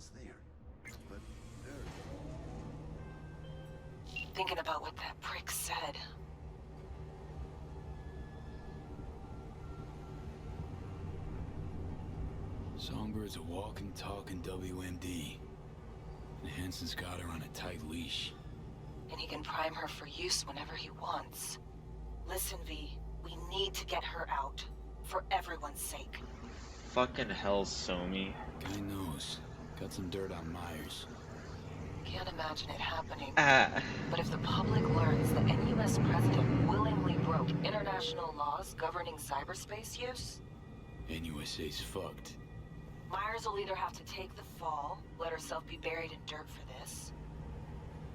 was there. But there... Thinking about what that prick said. Songbird's a walking, talking WMD. And Hansen's got her on a tight leash. And he can prime her for use whenever he wants. Listen, V, we need to get her out. For everyone's sake. Fucking hell, Somi. Guy knows. Got some dirt on Myers. Can't imagine it happening. Ah. But if the public learns that any US president willingly broke international laws governing cyberspace use... NUSA's fucked. Myers will either have to take the fall, let herself be buried in dirt for this,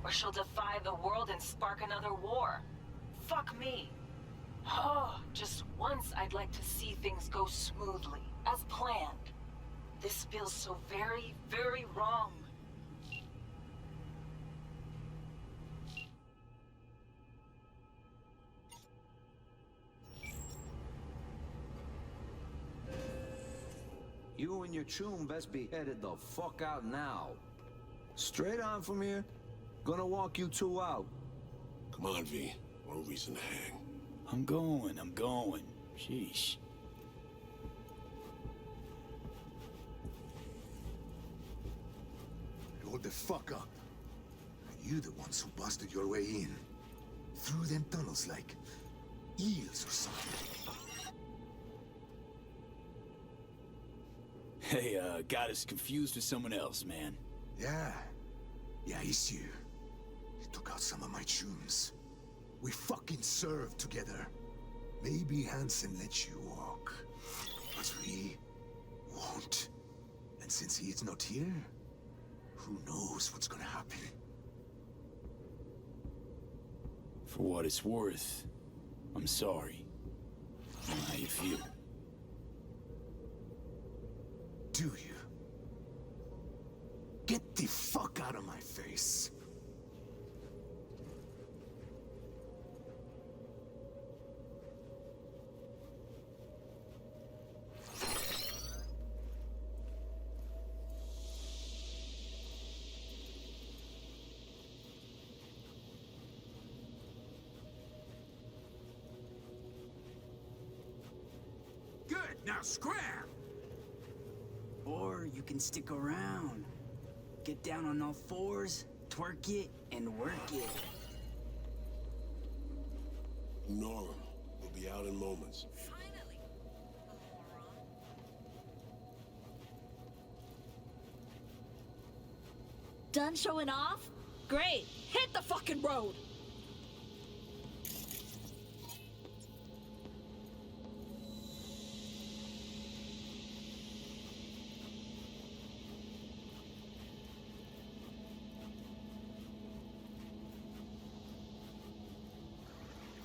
or she'll defy the world and spark another war. Fuck me. Oh, just once I'd like to see things go smoothly, as planned. This feels so very, very wrong. You and your chum best be headed the fuck out now. Straight on from here. Gonna walk you two out. Come on, V. No reason to hang. I'm going. Sheesh. Hold the fuck up. You the ones who busted your way in. Through them tunnels like eels or something. Hey, got us confused with someone else, man. Yeah. Yeah, it's you. You took out some of my chums. We fucking served together. Maybe Hansen let you walk. But we won't. And since he is not here, who knows what's gonna happen? For what it's worth, I'm sorry. I know how you feel. Do you? Get the fuck out of my face. Good, now scram! Or you can stick around. Get down on all fours, twerk it, and work it. Ignore him. We'll be out in moments. Finally! Done showing off? Great! Hit the fucking road!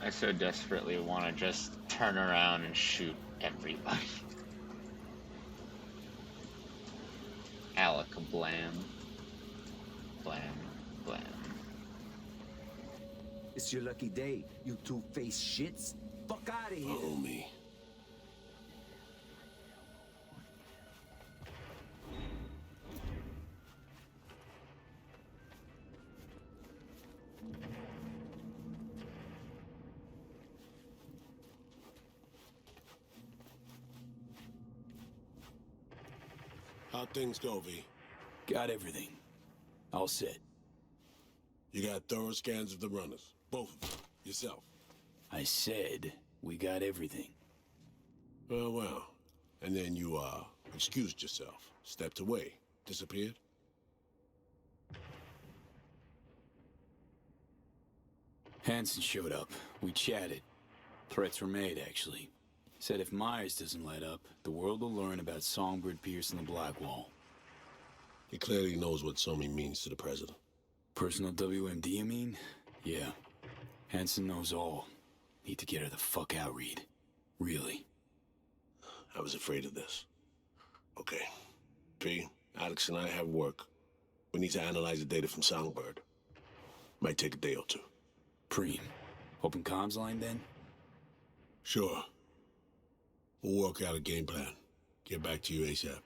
I so desperately want to just turn around and shoot everybody. Alaka blam. Blam. Blam. It's your lucky day, you two-faced shits. Fuck out of here. Follow me. How'd things go, V? Got everything. All set. You got thorough scans of the runners. Both of them. Yourself. I said we got everything. Well. And then you, excused yourself. Stepped away. Disappeared? Hansen showed up. We chatted. Threats were made, actually. Said if Myers doesn't let up, the world will learn about Songbird piercing the Blackwall. He clearly knows what Somi means to the president. Personal WMD, you mean? Yeah. Hansen knows all. Need to get her the fuck out, Reed. Really. I was afraid of this. Okay. P, Alex and I have work. We need to analyze the data from Songbird. Might take a day or two. Preem. Open comms line, then? Sure. We'll work out a game plan. Get back to you ASAP.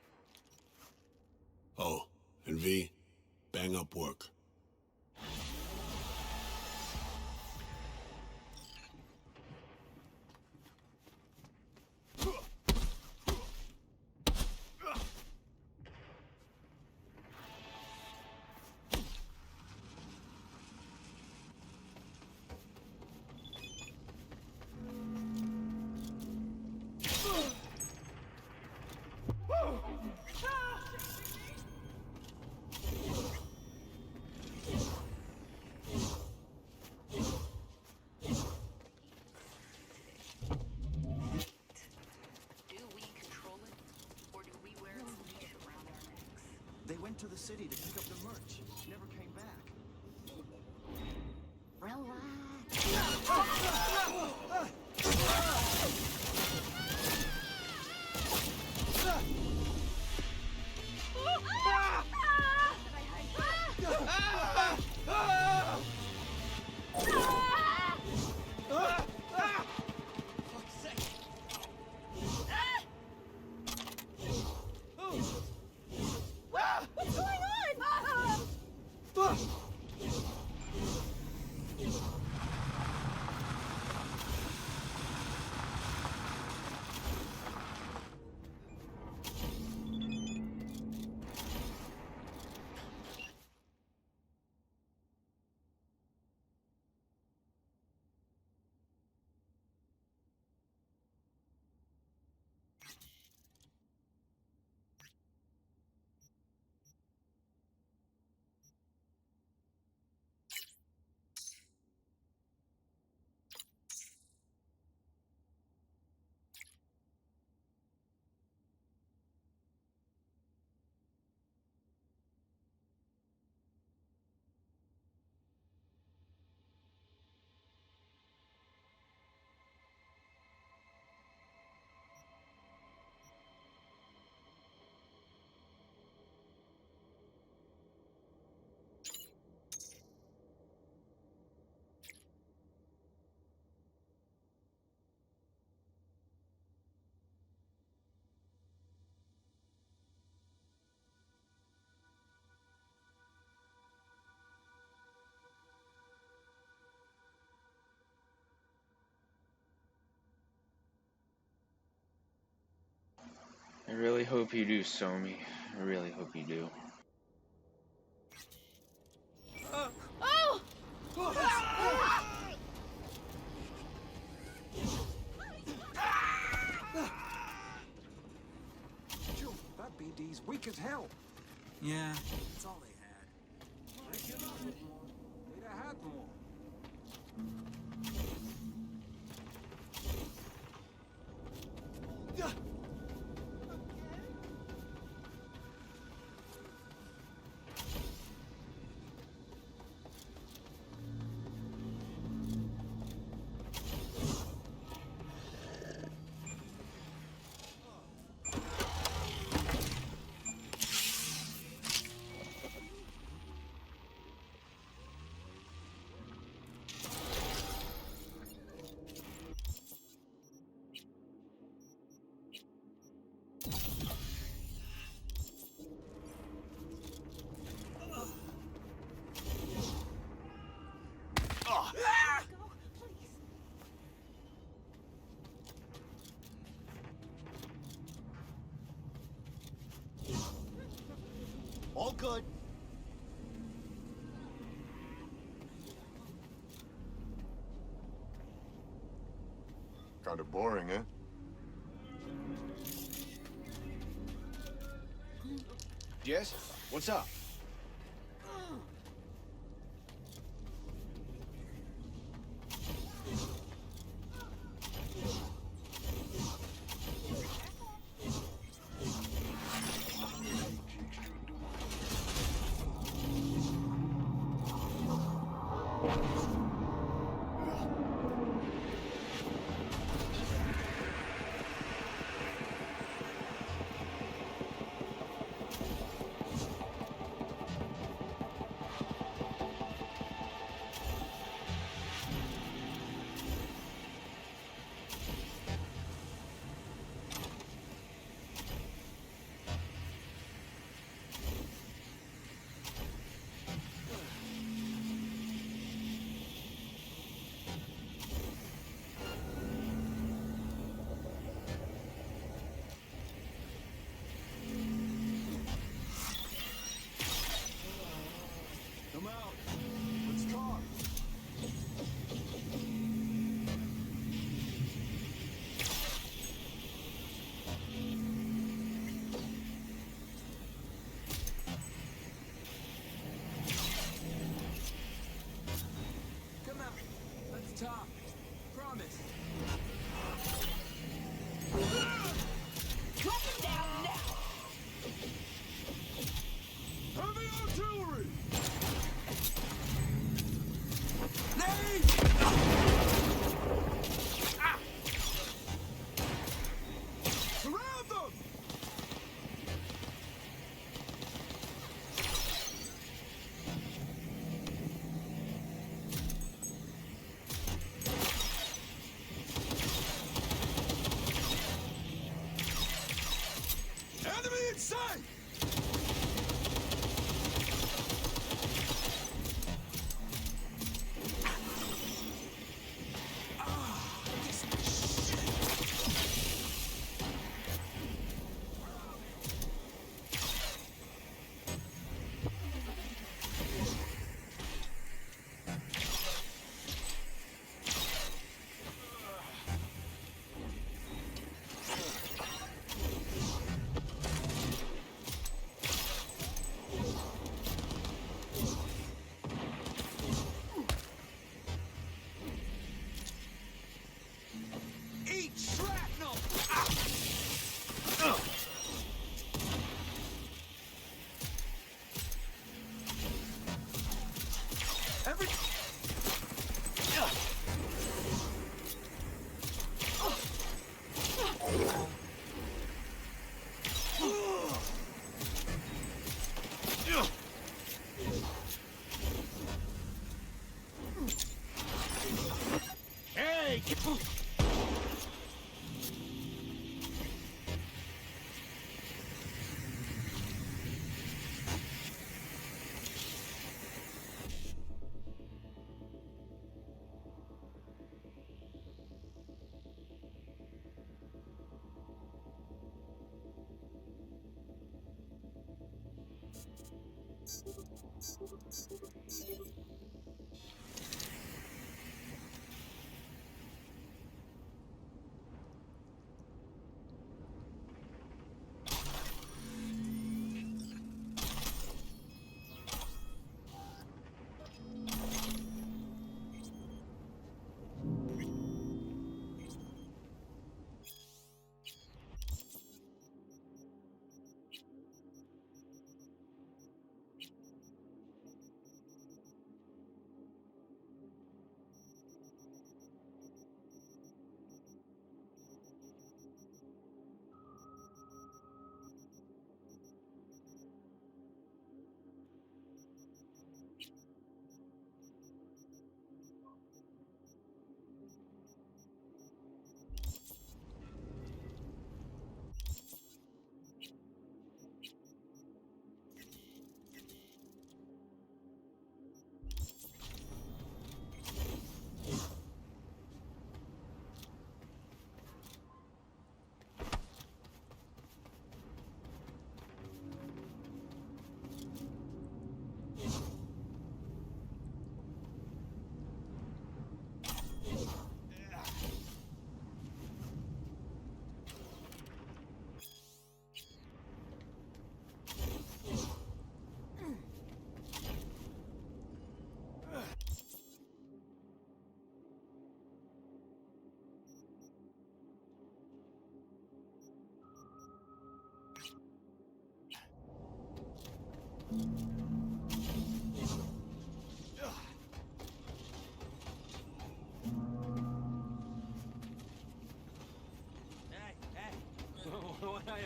Oh, And V, bang up work. They went to the city to pick up the merch. Never came back. What's going on? I really hope you do, Somi. I really hope you do. Oh! Joe, that BD's weak as hell. Yeah, that's all they had. They'd have had more. All good. Kind of boring, eh? Yes? What's up?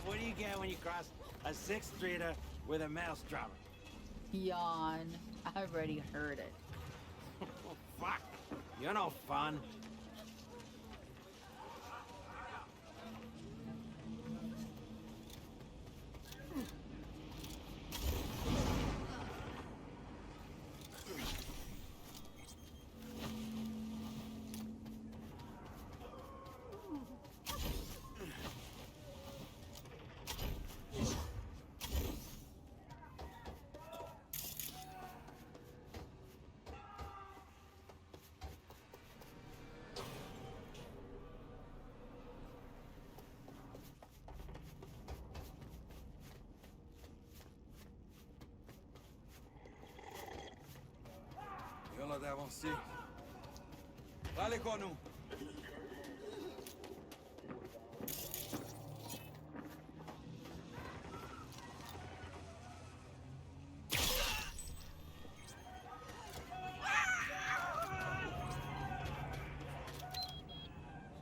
What do you get when you cross a six-streeter with a mouse dropper? Yawn. I already heard it. Oh, fuck. You're no fun. Io lo devo sì. Vale con un.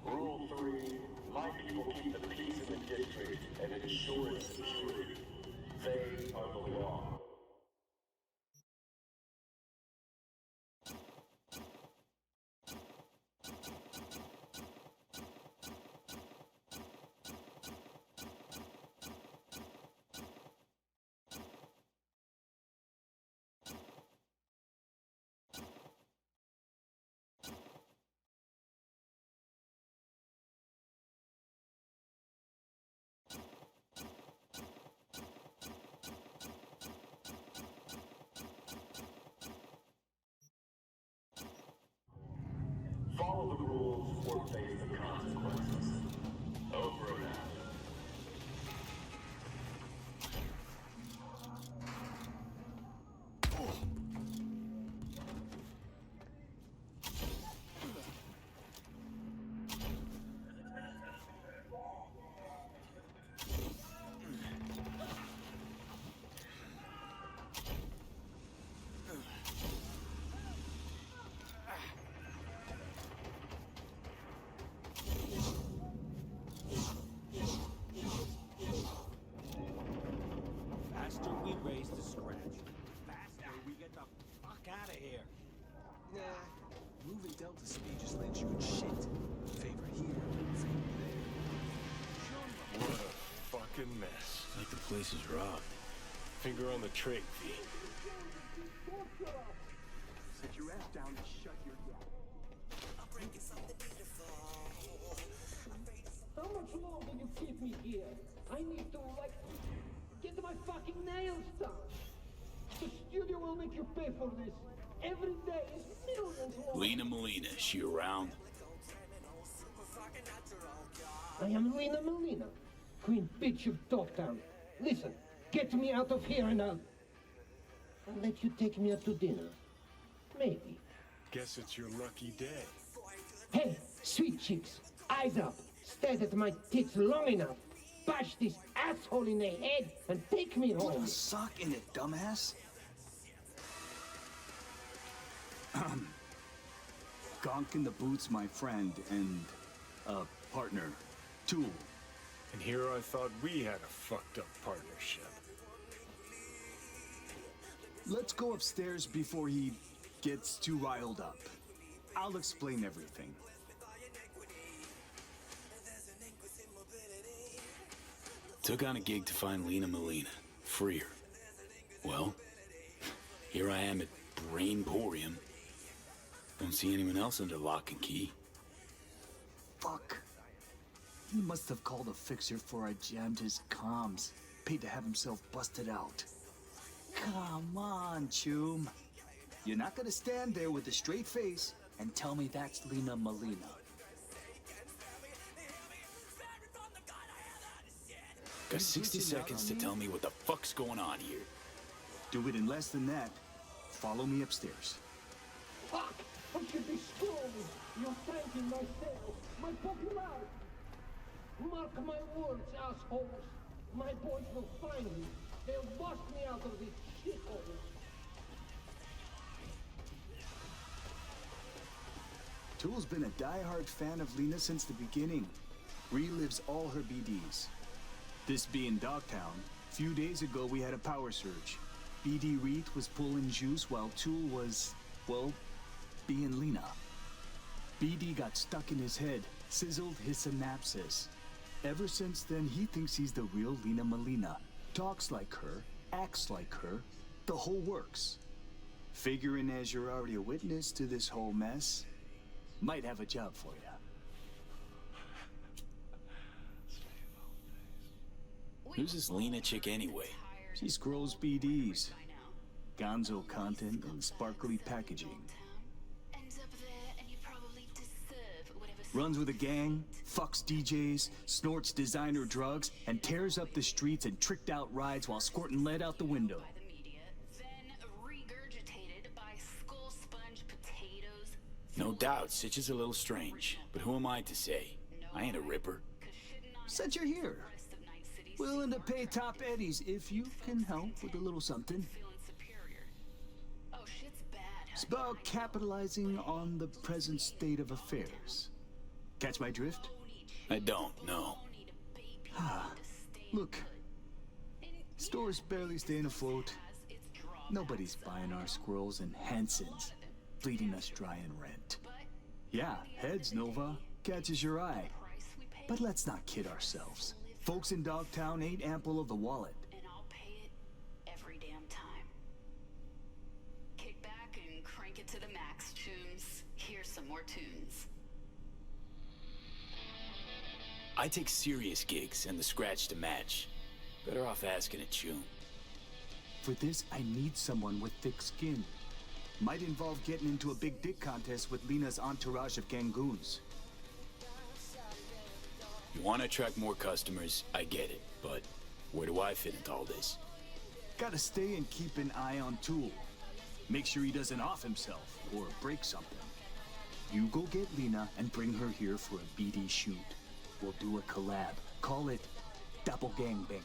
Rule 3. My people keep the peace in the district and ensure its security. They are the law. place is robbed. Finger on the trig, V. Sit your ass down and shut your mouth. How much longer will you keep me here? I need to, get my fucking nails done. The studio will make you pay for this. Every day is millions more. Lena Molina, she around? I am Lena Molina, Queen Bitch of Dogtown. Listen, get me out of here and I'll let you take me out to dinner. Maybe. Guess it's your lucky day. Hey, sweet chicks, eyes up. Stare at my tits long enough. Bash this asshole in the head and take me home. Put a sock in it, dumbass. Gonk in the Boots, my friend, and partner, Tool. And here I thought we had a fucked up partnership. Let's go upstairs before he gets too riled up. I'll explain everything. Took on a gig to find Lena Molina. Free her. Well, here I am at Brainporium. Don't see anyone else under lock and key. Fuck. He must have called a fixer before I jammed his comms. Paid to have himself busted out. Come on, Choom. You're not gonna stand there with a straight face and tell me that's Lena Molina. Got 60 seconds to tell me what the fuck's going on here. Do it in less than that. Follow me upstairs. Fuck! I should be strong. You're thanking myself. My popularity. Mark my words, assholes. My boys will find me. They'll bust me out of this shithole. Tool's been a die-hard fan of Lena since the beginning. Relives all her BDs. This being Dogtown, a few days ago we had a power surge. BD Reed was pulling juice while Tool was, well, being Lena. BD got stuck in his head, sizzled his synapses. Ever since then, he thinks he's the real Lena Molina. Talks like her, acts like her, the whole works. Figuring as you're already a witness to this whole mess, might have a job for you. Who's this Lena chick anyway? She scrolls BDs, gonzo content, and sparkly packaging. Runs with a gang, fucks DJs, snorts designer drugs, and tears up the streets in tricked out rides while squirting lead out the window. No doubt, Sitch is a little strange, but who am I to say? I ain't a ripper. Said you're here. Willing to pay top eddies if you can help with a little something. It's about capitalizing on the present state of affairs. Catch my drift? I don't, no. Look, store's barely staying afloat. Nobody's buying our squirrels and Hansons, bleeding us dry in rent. Yeah, heads, Nova, catches your eye. But let's not kid ourselves. Folks in Dogtown ain't ample of the wallet. And I'll pay it every damn time. Kick back and crank it to the max, Chooms. Here's some more tunes. I take serious gigs and the scratch to match. Better off asking a Choom. For this, I need someone with thick skin. Might involve getting into a big dick contest with Lena's entourage of gangoons. You want to attract more customers, I get it, but where do I fit into all this? Gotta stay and keep an eye on Tool. Make sure he doesn't off himself or break something. You go get Lena and bring her here for a BD shoot. We'll do a collab. Call it Doppelgangbanger.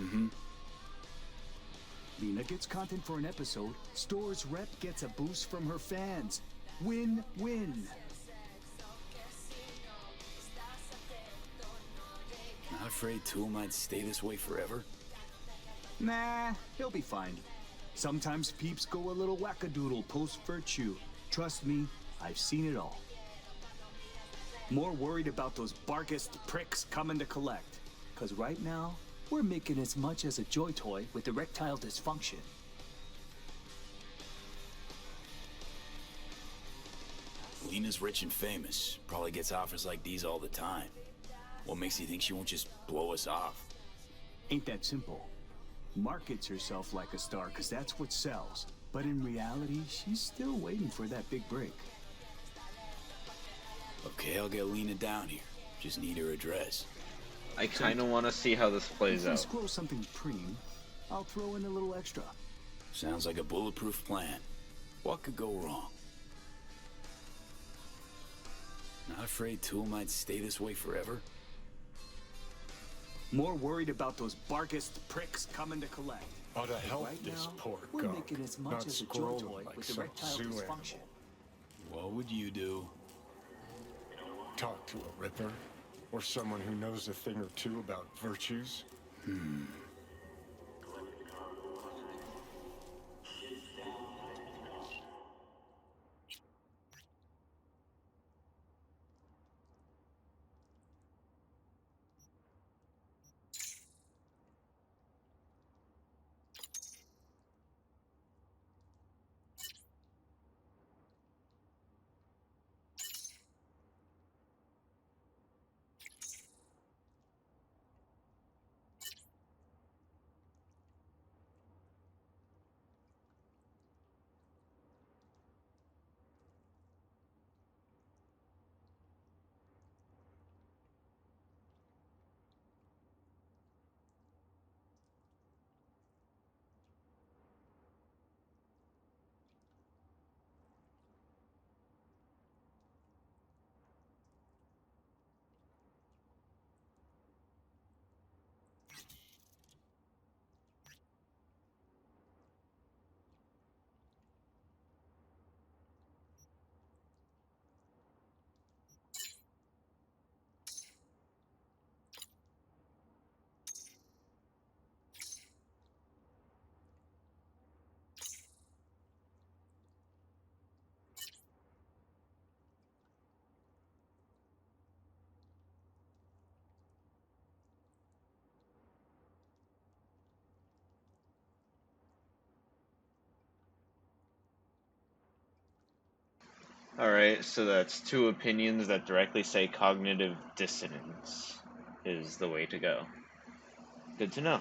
Mm-hmm. Lena gets content for an episode. Store's rep gets a boost from her fans. Win-win. Not afraid Tool might stay this way forever? Nah, he'll be fine. Sometimes peeps go a little wackadoodle post-virtue. Trust me, I've seen it all. More worried about those barkist pricks coming to collect. 'Cause right now, We're making as much as a joy toy with erectile dysfunction. Lena's rich and famous. Probably gets offers like these all the time. What makes you think she won't just blow us off? Ain't that simple. Markets herself like a star, cause that's what sells. But in reality, she's still waiting for that big break. Okay, I'll get Lena down here. Just need her address. I kind of want to see how this plays If we out. scroll something preem, I'll throw in a little extra. Sounds like a bulletproof plan. What could go wrong? Not afraid Tool might stay this way forever? More worried about those Barkist pricks coming to collect. Ought to help Right this now, poor we're gunk, making as much not as a joy scroll toy like with some erectile zoo dysfunction. animal. What would you do? Talk to a ripper, or someone who knows a thing or two about virtues. Alright, so that's two opinions that directly say cognitive dissonance is the way to go. Good to know.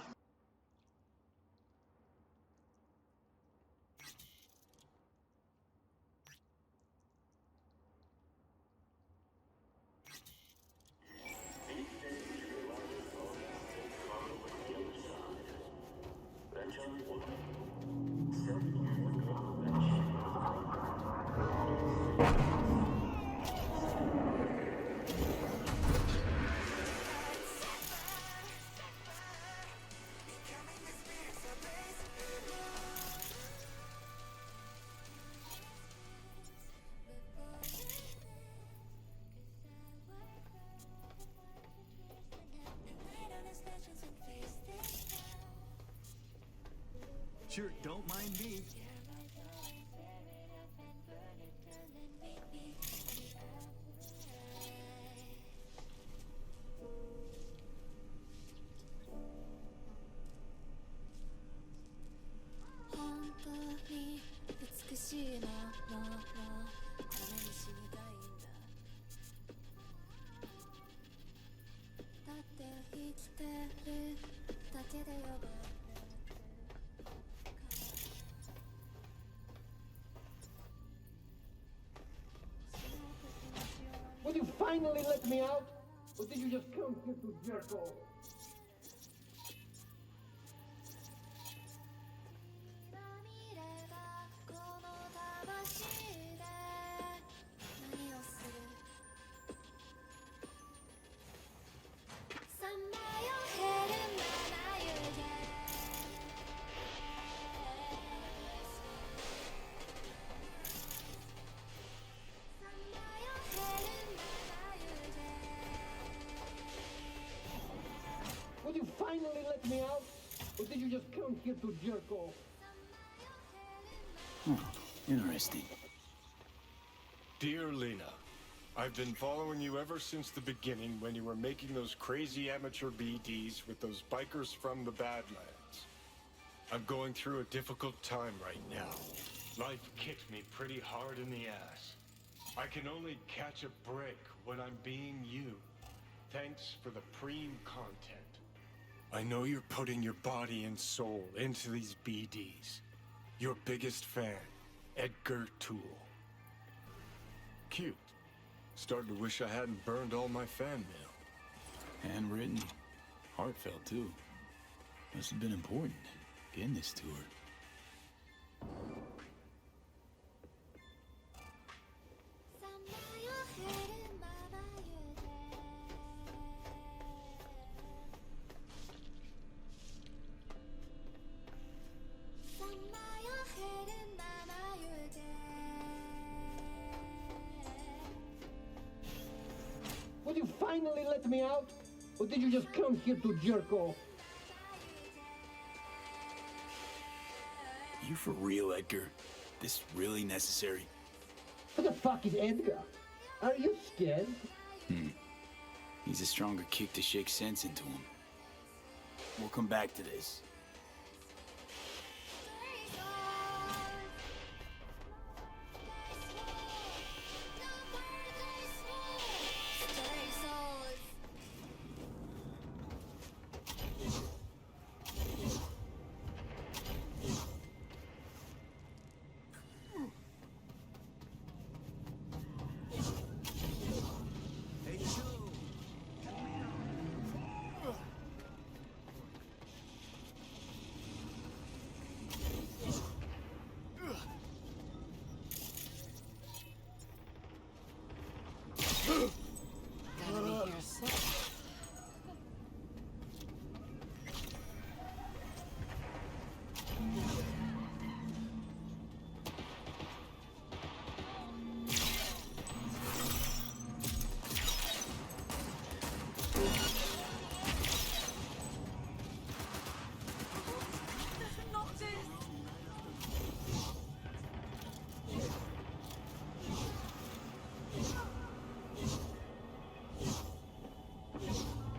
Sure, don't mind me. Will you finally let me out? Or did you just come here to jerk off? Will you finally let me out? Or did you just come here to jerk off? Hmm, interesting. Dear Lena, I've been following you ever since the beginning when you were making those crazy amateur BDs with those bikers from the Badlands. I'm going through a difficult time right now. Life kicked me pretty hard in the ass. I can only catch a break when I'm being you. Thanks for the preem content. I know you're putting your body and soul into these BDs. Your biggest fan, Edgar Toole. Cute. Starting to wish I hadn't burned all my fan mail. Handwritten, heartfelt too. Must have been important, getting this to her. Will you finally let me out? Or did you just come here to jerk off? You for real, Edgar? This really necessary? Who the fuck is Edgar? Are you scared? Needs a stronger kick to shake sense into him. We'll come back to this.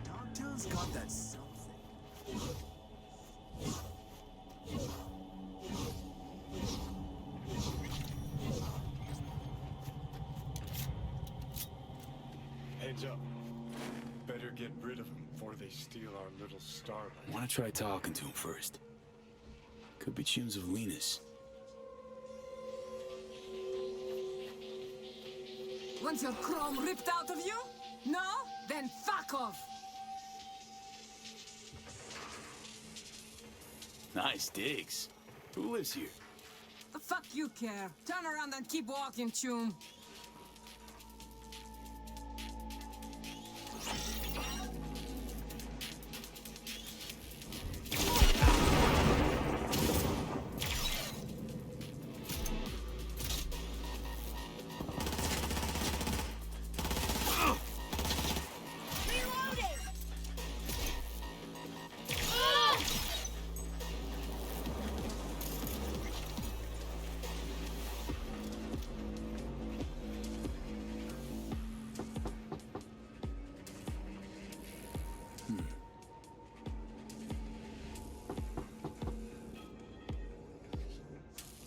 Dogtown's got that something. Heads up. Better get rid of them before they steal our little starlight. I want to try talking to him first. Could be tunes of Lena's. Want your chrome ripped out of you? No? Then fuck off! Nice digs. Who lives here? The fuck you care? Turn around and keep walking, Chum.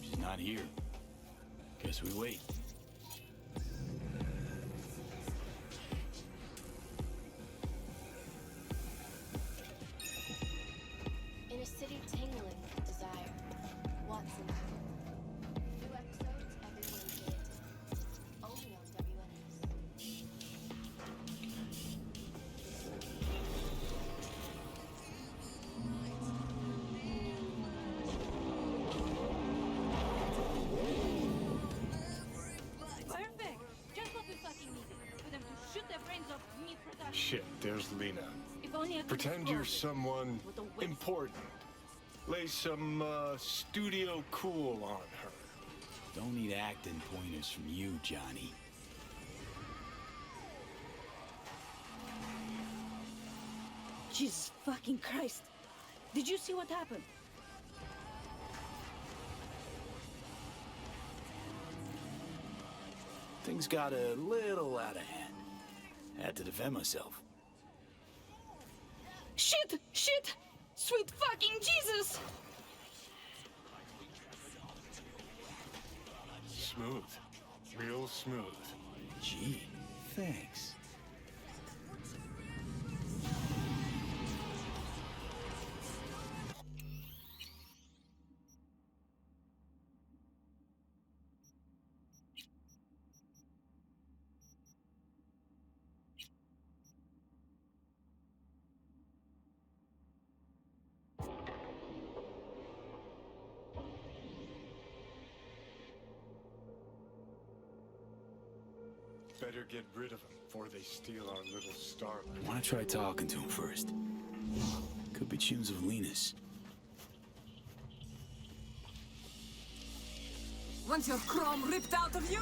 She's not here. Guess we wait. In a city tingling with desire, Watson. New episodes every Wednesday at 10. Only on WNS. Perfect! Just what we fucking needed. For them to shoot their brains off mid-production. Shit, there's Lena. If only I could Pretend you're explode it. someone What a waste. important. Lay some, studio cool on her. Don't need acting pointers from you, Johnny. Jesus fucking Christ. Did you see what happened? things got a little out of hand. Had to defend myself. Shit! Shit! Sweet fucking Jesus! Smooth. Real smooth. Gee, thanks. Better get rid of them before they steal our little starlight. I want to try talking to him first. Could be tunes of Lena's. Want your chrome ripped out of you?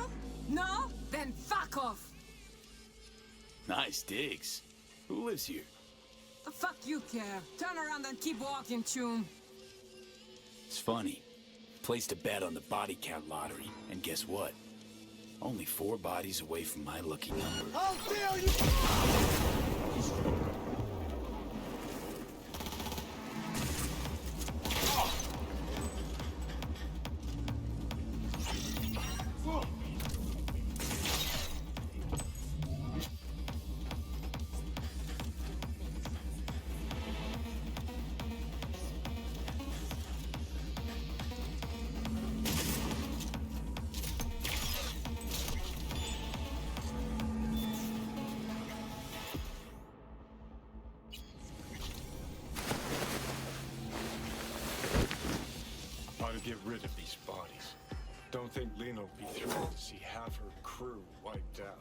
No? Then fuck off! Nice digs. Who lives here? The fuck you care? Turn around and keep walking, Chum. It's funny. Placed a bet on the body count lottery, and guess what? Only 4 bodies away from my lucky number. How dare you! Get rid of these bodies. Don't think Lena will be thrilled to see half her crew wiped out.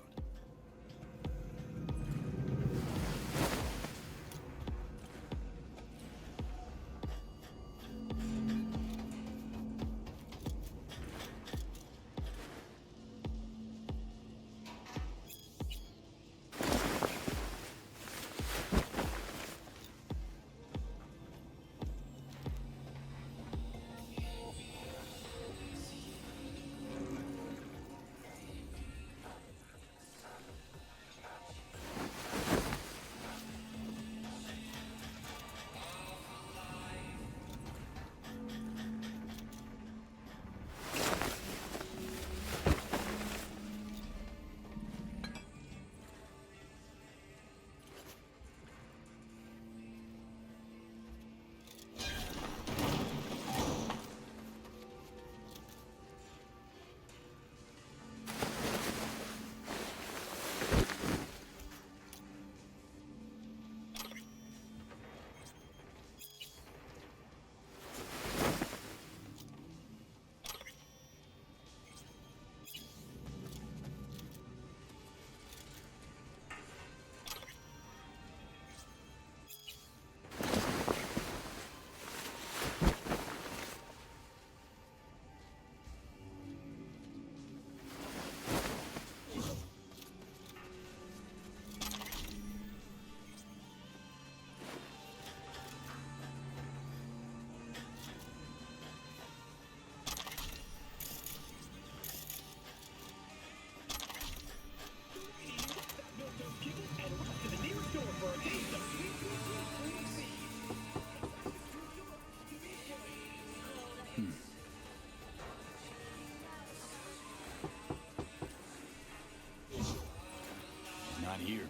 Not here.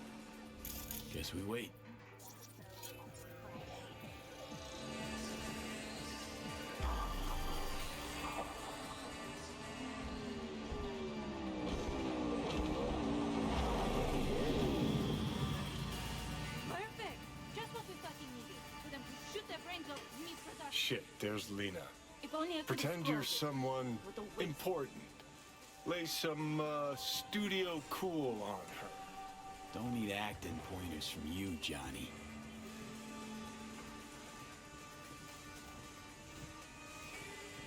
Guess we wait. Perfect! Just what we fucking needed. For them to shoot their brains out mid-production. Shit, there's Lena. If only I could Pretend you're someone What a waste. important. Lay some studio cool on her. Don't need acting pointers from you, Johnny.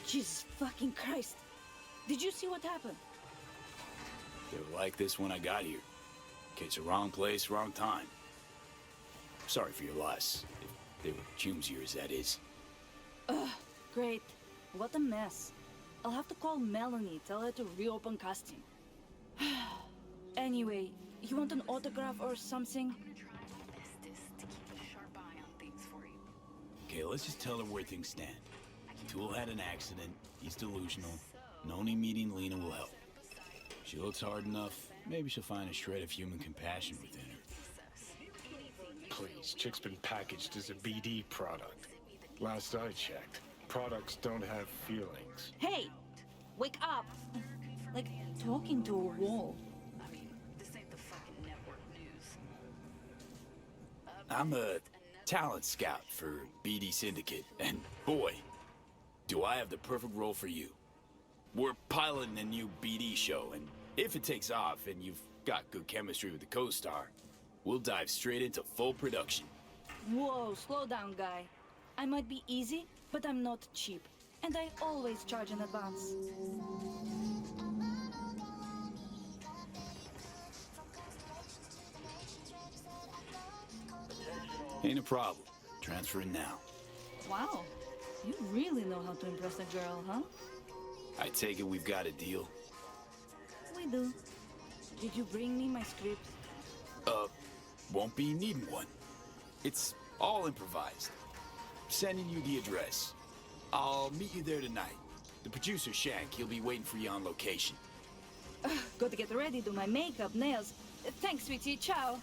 Jesus fucking Christ. Did you see what happened? They were like this when I got here. Kids, the wrong place, wrong time. Sorry for your loss. If they were Chum's years, that is. Ugh, great. What a mess. I'll have to call Melanie, tell her to reopen casting. Anyway, you want an autograph or something? Okay, let's just tell her where things stand. Tool had an accident, he's delusional. Noni meeting Lena will help. She looks hard enough, maybe she'll find a shred of human compassion within her. Please, Chick's been packaged as a BD product. Last I checked, products don't have feelings. Hey! Wake up! Like talking to a wall. I'm a talent scout for BD Syndicate, and boy, do I have the perfect role for you. We're piloting a new BD show, and if it takes off and you've got good chemistry with the co-star, we'll dive straight into full production. Whoa, slow down, guy. I might be easy, but I'm not cheap. And I always charge in advance. Ain't a problem. Transferring now. Wow, you really know how to impress a girl, huh? I take it we've got a deal? We do. Did you bring me my script? Won't be needing one. It's all improvised. Sending you the address. I'll meet you there tonight. The producer, Shank, he'll be waiting for you on location. Got to get ready, do my makeup, nails. Thanks, sweetie. Ciao.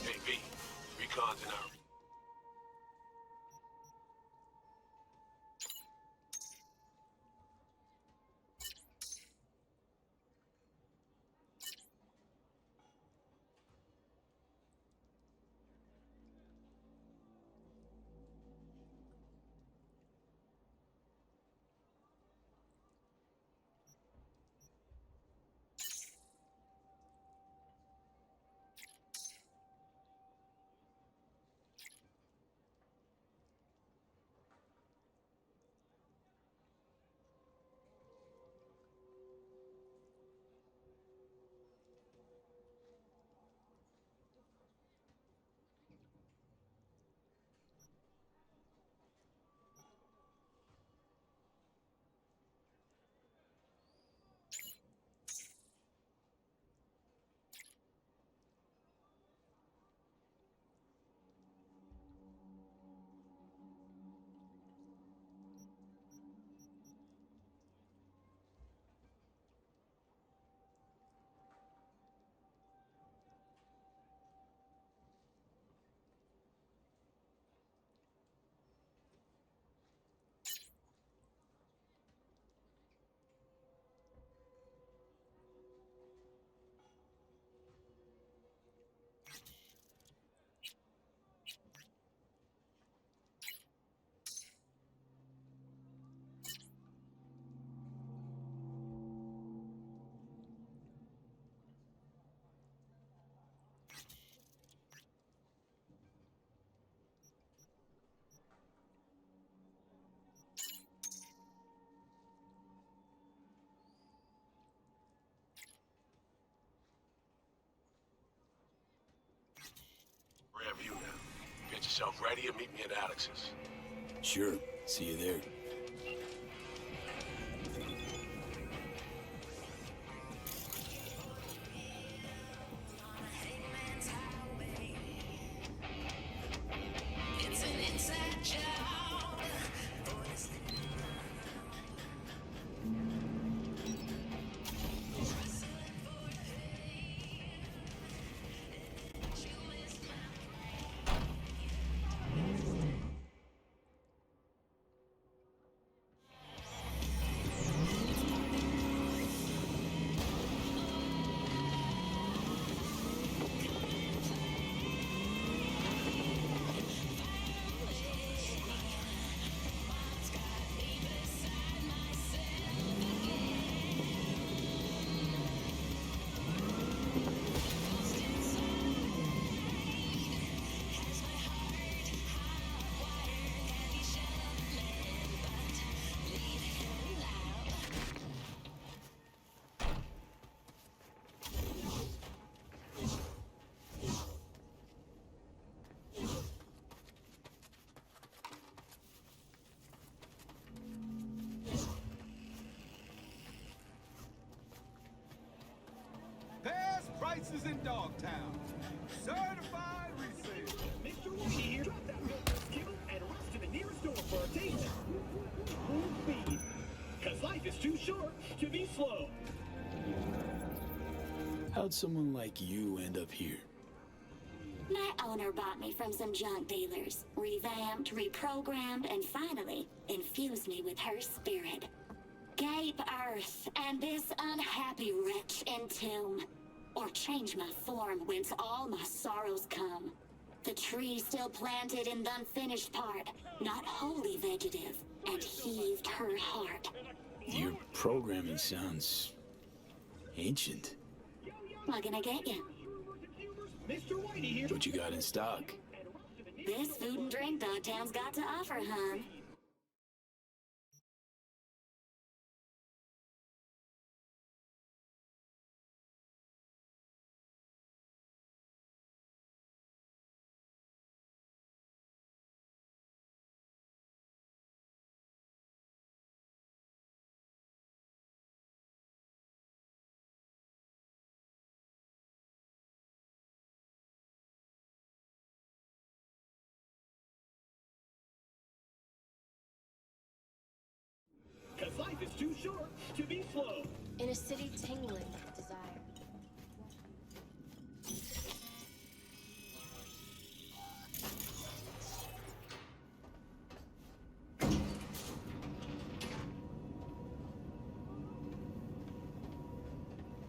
Hey, V. Recon's in our... Rear view now. Get yourself ready and meet me at Alex's. Sure. See you there. prices in Dogtown. Certified resale. Mr. Whitey here. Drop that milk kibble and rush to the nearest store for a taste. Full speed. Cause life is too short to be slow. How'd someone like you end up here? My owner bought me from some junk dealers, revamped, reprogrammed, and finally infused me with her spirit. Gape Earth and this unhappy wretch entomb, or change my form whence all my sorrows come. The tree still planted in the unfinished part, not wholly vegetative, and heaved her heart. Your programming sounds ancient. What can I get you? Mr. Whitey here. What you got in stock? This food and drink Dogtown's got to offer, hon. Cause life is too short to be slow. In a city tingling with desire.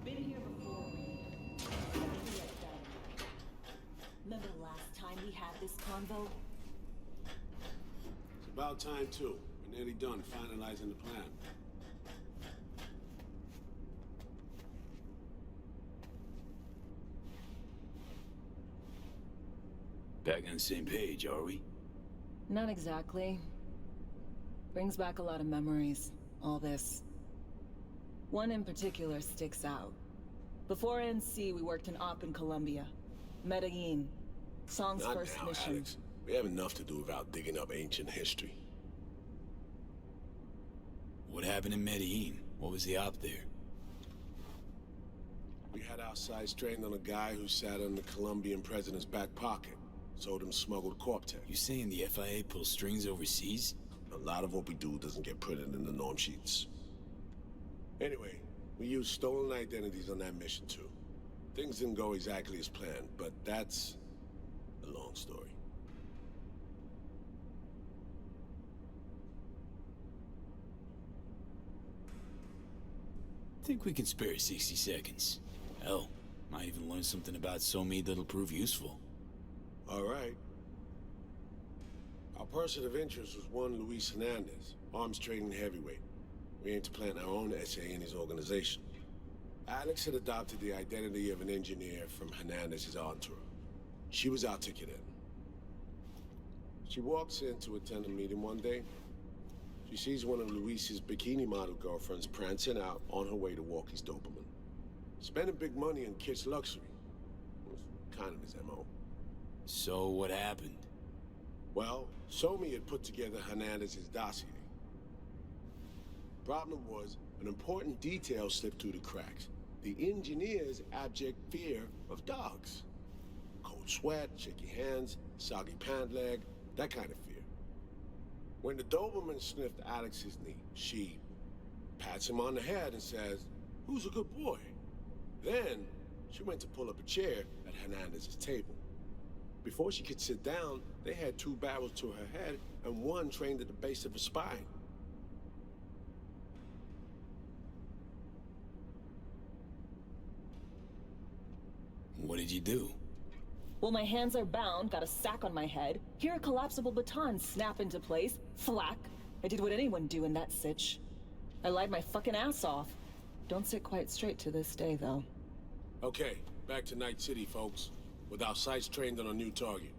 Been here before. Remember the last time we had this convo? It's about time, too. We're nearly done finalizing the plan. Back on the same page, are we? Not exactly. Brings back a lot of memories, all this. One in particular sticks out. Before NC, we worked an op in Colombia. Medellin. Song's Not first now, mission. Alex. We have enough to do without digging up ancient history. What happened in Medellin? What was the op there? We had our sights trained on a guy who sat in the Colombian president's back pocket. Sold him smuggled Corp-Tech. You saying the FIA pulls strings overseas? A lot of what we do doesn't get printed in the norm sheets. Anyway, we used stolen identities on that mission too. Things didn't go exactly as planned, but that's a long story. Think we can spare 60 seconds. Hell, might even learn something about Somi that'll prove useful. All right. Our person of interest was one Luis Hernandez, arms trading heavyweight. We aim to plant our own SA in his organization. Alex had adopted the identity of an engineer from Hernandez's entourage. She was our ticket in. She walks in to attend a meeting one day. She sees one of Luis's bikini model girlfriends prancing out on her way to walk his Doberman. Spending big money on kids' luxury. Was kind of his MO. So what happened? Well, Somi had put together Hernandez's dossier. Problem was, an important detail slipped through the cracks. The engineer's abject fear of dogs. Cold sweat, shaky hands, soggy pant leg, that kind of fear. When the Doberman sniffed Alex's knee, she pats him on the head and says, "Who's a good boy?" Then, she went to pull up a chair at Hernandez's table. Before she could sit down, they had two barrels to her head and one trained at the base of her spine. What did you do? Well, my hands are bound, got a sack on my head. Here a collapsible baton snap into place. Thwack. I did what anyone do in that sitch. I lied my fucking ass off. Don't sit quite straight to this day, though. Okay, back to Night City, folks. With our sights trained on a new target.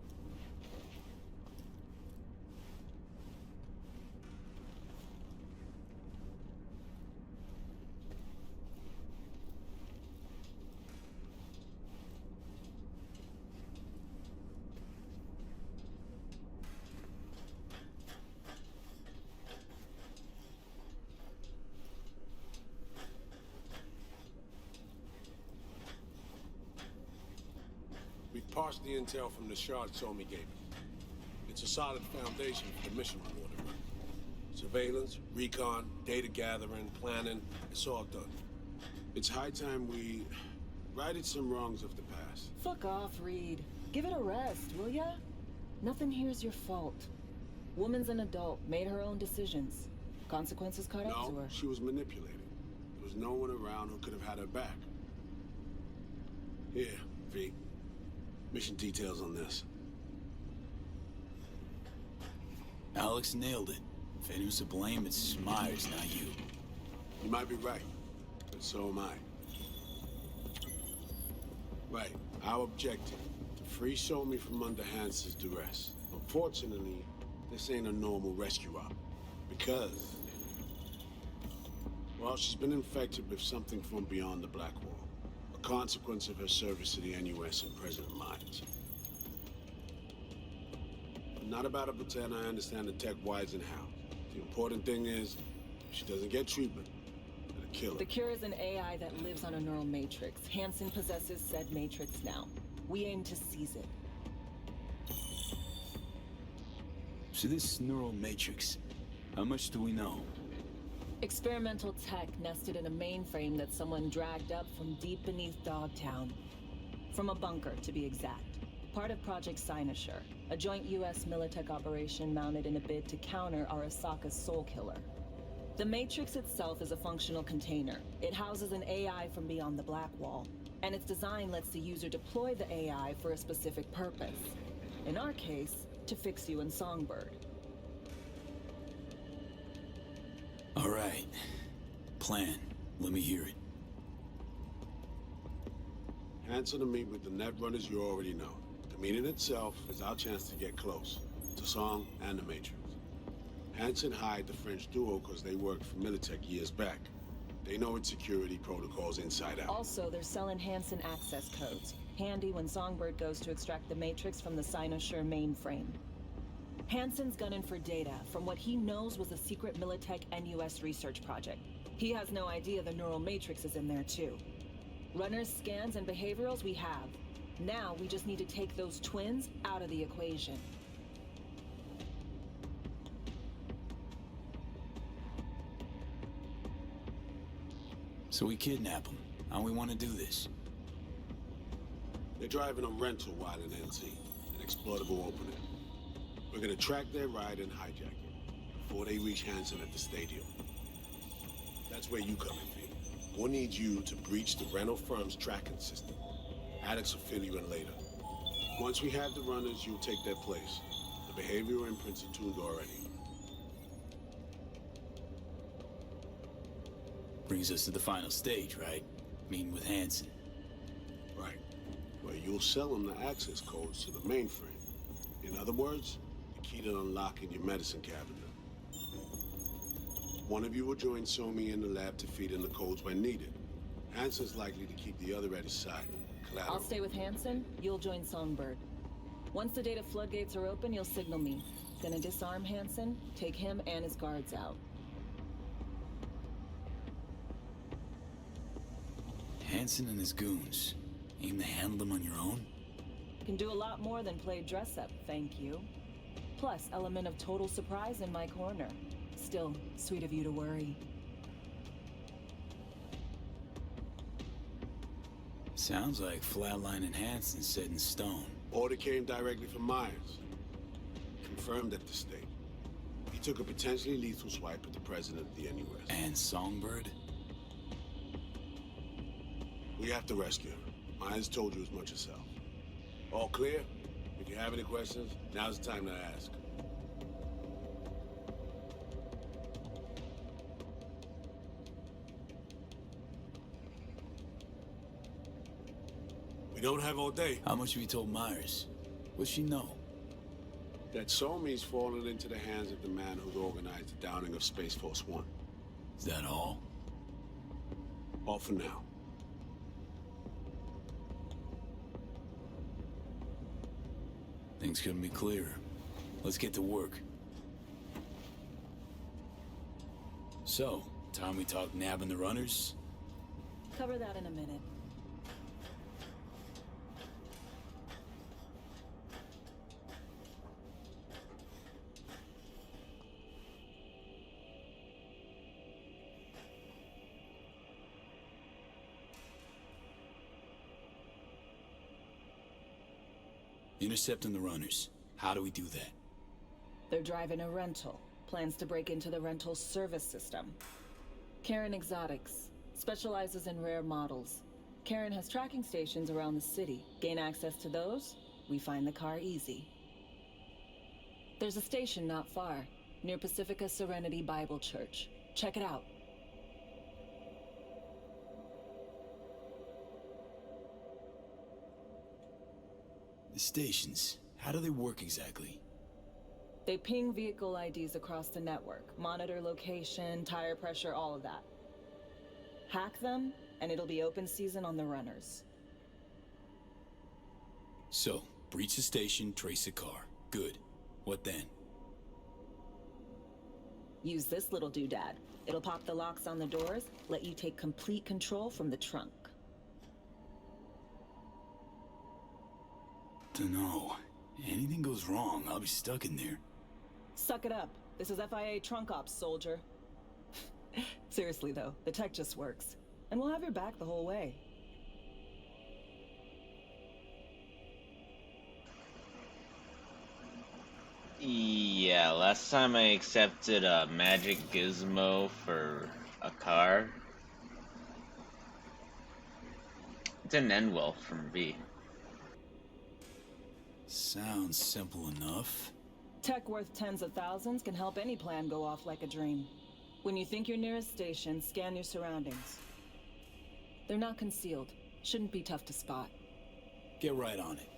parsed the intel from the shard Somi gave me. It's a solid foundation for the mission we're going to run. Surveillance, recon, data gathering, planning, it's all done. It's high time we righted some wrongs of the past. Fuck off, Reed. Give it a rest, will ya? Nothing here's your fault. Woman's an adult, made her own decisions. Consequences caught up to No, her. she was manipulated. There was no one around who could have had her back. Here, V. Mission details on this. Alex nailed it. If anyone's to blame, it's Myers, not you. You might be right, but so am I. Right, our objective, to free Somi from under Hansen's duress. Unfortunately, this ain't a normal rescue op. Because, well, she's been infected with something from beyond the Black Wall. A consequence of her service to the NUS and President Myers. I'm not about to pretend I understand the tech whys and hows. The important thing is, if she doesn't get treatment, it'll kill her. The cure is an AI that lives on a neural matrix. Hansen possesses said matrix now. We aim to seize it. So this neural matrix, how much do we know? Experimental tech nested in a mainframe that someone dragged up from deep beneath Dogtown. From a bunker, to be exact. Part of Project Cynosure, a joint U.S. Militech operation mounted in a bid to counter Arasaka's Soul Killer. The Matrix itself is a functional container. It houses an AI from beyond the Black Wall, and its design lets the user deploy the AI for a specific purpose. In our case, to fix you in Songbird. All right. Plan. Let me hear it. Hansen to meet with the net runners you already know. The meeting itself is our chance to get close to Song and the Matrix. Hansen hired the French duo because they worked for Militech years back. They know its security protocols inside out. Also, they're selling Hansen access codes. Handy when Songbird goes to extract the Matrix from the Cynosure mainframe. Hansen's gunning for data from what he knows was a secret Militech NUS research project. He has no idea the neural matrix is in there too. Runners, scans, and behaviorals we have. Now we just need to take those twins out of the equation. So we kidnap them. How we want to do this? They're driving a rental while in NZ, an exploitable opening. We're gonna track their ride and hijack it before they reach Hansen at the stadium. That's where you come in, V. We'll need you to breach the rental firm's tracking system. Alex will fill you in later. Once we have the runners, you'll take their place. The behavioral imprints are tuned already. Brings us to the final stage, right? Meeting with Hansen. Right. Where you'll sell them the access codes to the mainframe. In other words, the key to unlocking your medicine cabinet. One of you will join Somi in the lab to feed in the codes when needed. Hansen's likely to keep the other at his side. Collateral. I'll stay with Hansen, you'll join Songbird. Once the data floodgates are open, you'll signal me. Gonna disarm Hansen, take him and his guards out. Hansen and his goons. Aim to handle them on your own? Can do a lot more than play dress-up, thank you. Plus, element of total surprise in my corner. Still, sweet of you to worry. Sounds like Flatline and Hansen set in stone. Order came directly from Myers. Confirmed at the state. He took a potentially lethal swipe at the president of the NUS. And Songbird? We have to rescue her. Myers told you as much herself. All clear? If you have any questions, now's the time to ask. We don't have all day. How much have you told Myers? What's she know? That Somi's fallen into the hands of the man who organized the downing of Space Force One. Is that all? All for now. Things couldn't be clearer. Let's get to work. So, time we talk nabbing the runners? Cover that in a minute. Intercepting the runners. How do we do that? They're driving a rental. Plans to break into the rental service system. Karen Exotics specializes in rare models. Karen has tracking stations around the city. Gain access to those, we find the car easy. There's a station not far, near Pacifica Serenity Bible Church. Check it out. The stations, how do they work exactly? They ping vehicle IDs across the network, monitor location, tire pressure, all of that. Hack them, and it'll be open season on the runners. So, breach the station, trace a car. Good. What then? Use this little doodad. It'll pop the locks on the doors, let you take complete control from the trunk. Dunno. Anything goes wrong, I'll be stuck in there. Suck it up. This is FIA trunk ops, soldier. Seriously though, the tech just works. And we'll have your back the whole way. Yeah, last time I accepted a magic gizmo for a car, it didn't end well for me. Sounds simple enough. Tech worth tens of thousands can help any plan go off like a dream. When you think your nearest station, scan your surroundings. They're not concealed. Shouldn't be tough to spot. Get right on it.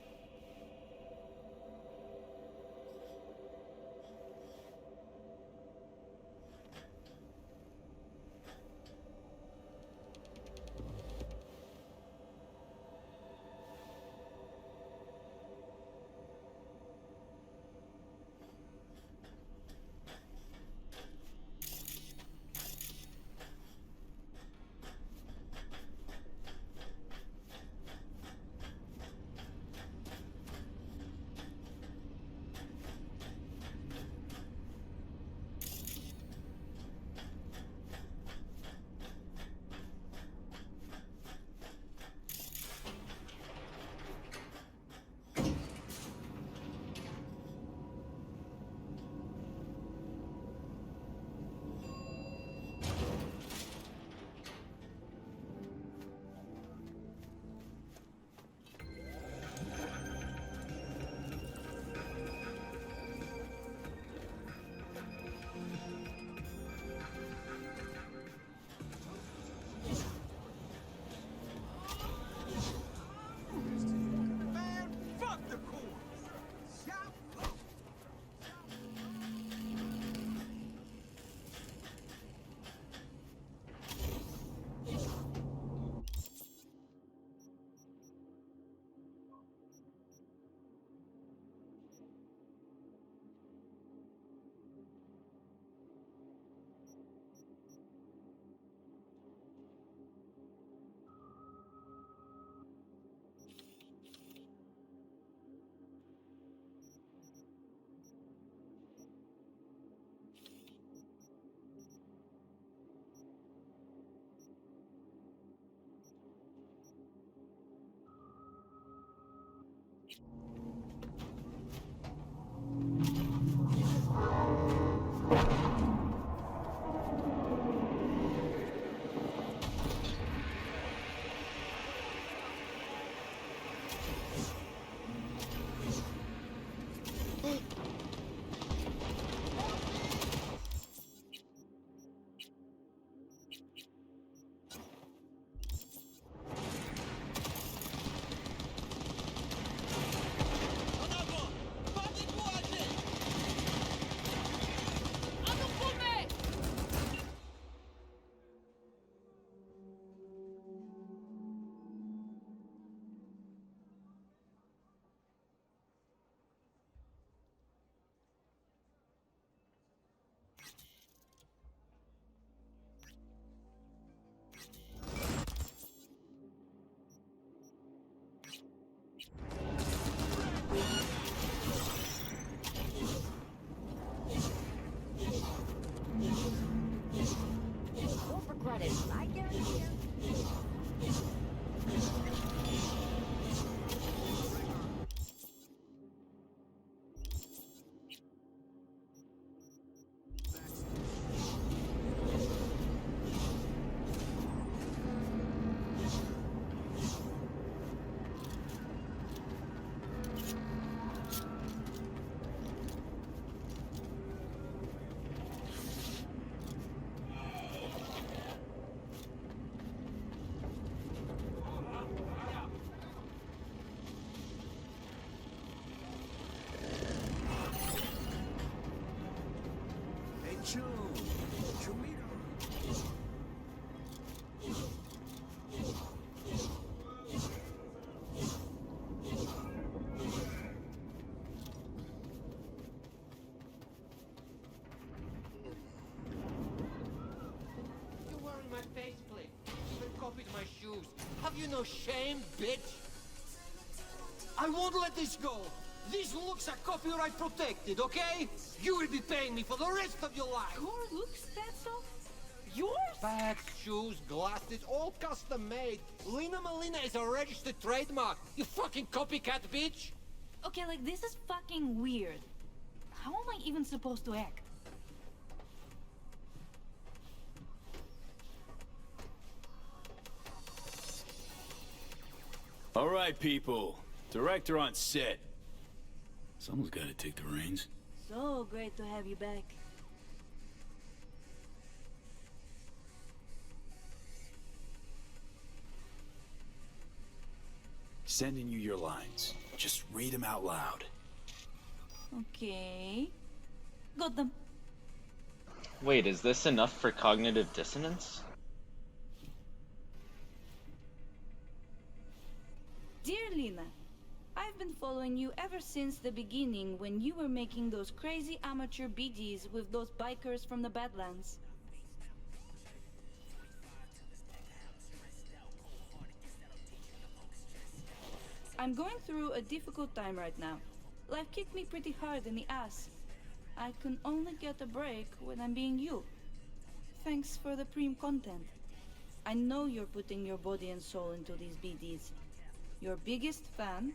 Chum. Chumito. You're wearing my faceplate. Even copied my shoes. Have you no shame, bitch? I won't let this go. These looks are copyright protected, okay? You will be paying me for the rest of your life. Your looks, Fatso? Yours? Bags, shoes, glasses, all custom made. Lena Melina is a registered trademark. You fucking copycat bitch. Okay, like, this is fucking weird. How am I even supposed to act? All right, people. Director on set. Someone's got to take the reins. So great to have you back. Sending you your lines. Just read them out loud. Okay. Got them. Wait, is this enough for cognitive dissonance? Dear Lena, I've been following you ever since the beginning when you were making those crazy amateur BDs with those bikers from the Badlands. I'm going through a difficult time right now. Life kicked me pretty hard in the ass. I can only get a break when I'm being you. Thanks for the preem content. I know you're putting your body and soul into these BDs. Your biggest fan,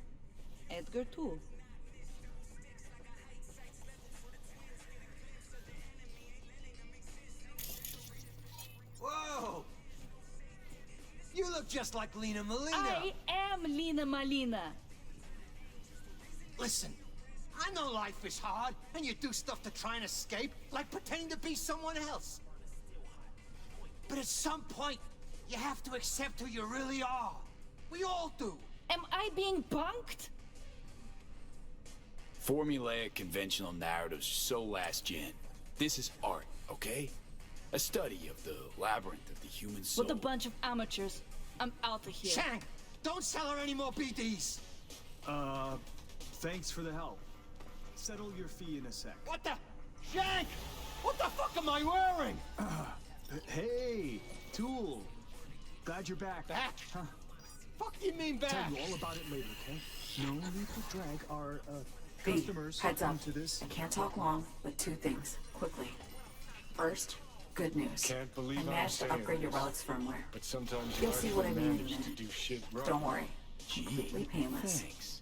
Edgar Toole. Whoa! You look just like Lena Melina. I am Lena Malina. Listen, I know life is hard, and you do stuff to try and escape, like pretending to be someone else. But at some point, you have to accept who you really are. We all do. Am I being punked? Formulaic conventional narratives are so last gen. This is art, okay? A study of the labyrinth of the human soul. With a bunch of amateurs. I'm out of here. Shank, don't sell her any more BDs. Thanks for the help. Settle your fee in a sec. What the? Shank! What the fuck am I wearing? Hey, Tool. Glad you're back. Back? Huh. Fuck do you mean back? Tell you all about it later, okay? No need to drag our B, customers heads up. into this. I can't talk long, but two things, quickly. First, good news. Can't believe I I'm managed to saying upgrade your this, relics firmware. But sometimes You'll see what I mean in a manage to minute. do shit right. Don't worry. Gee, Completely painless. thanks.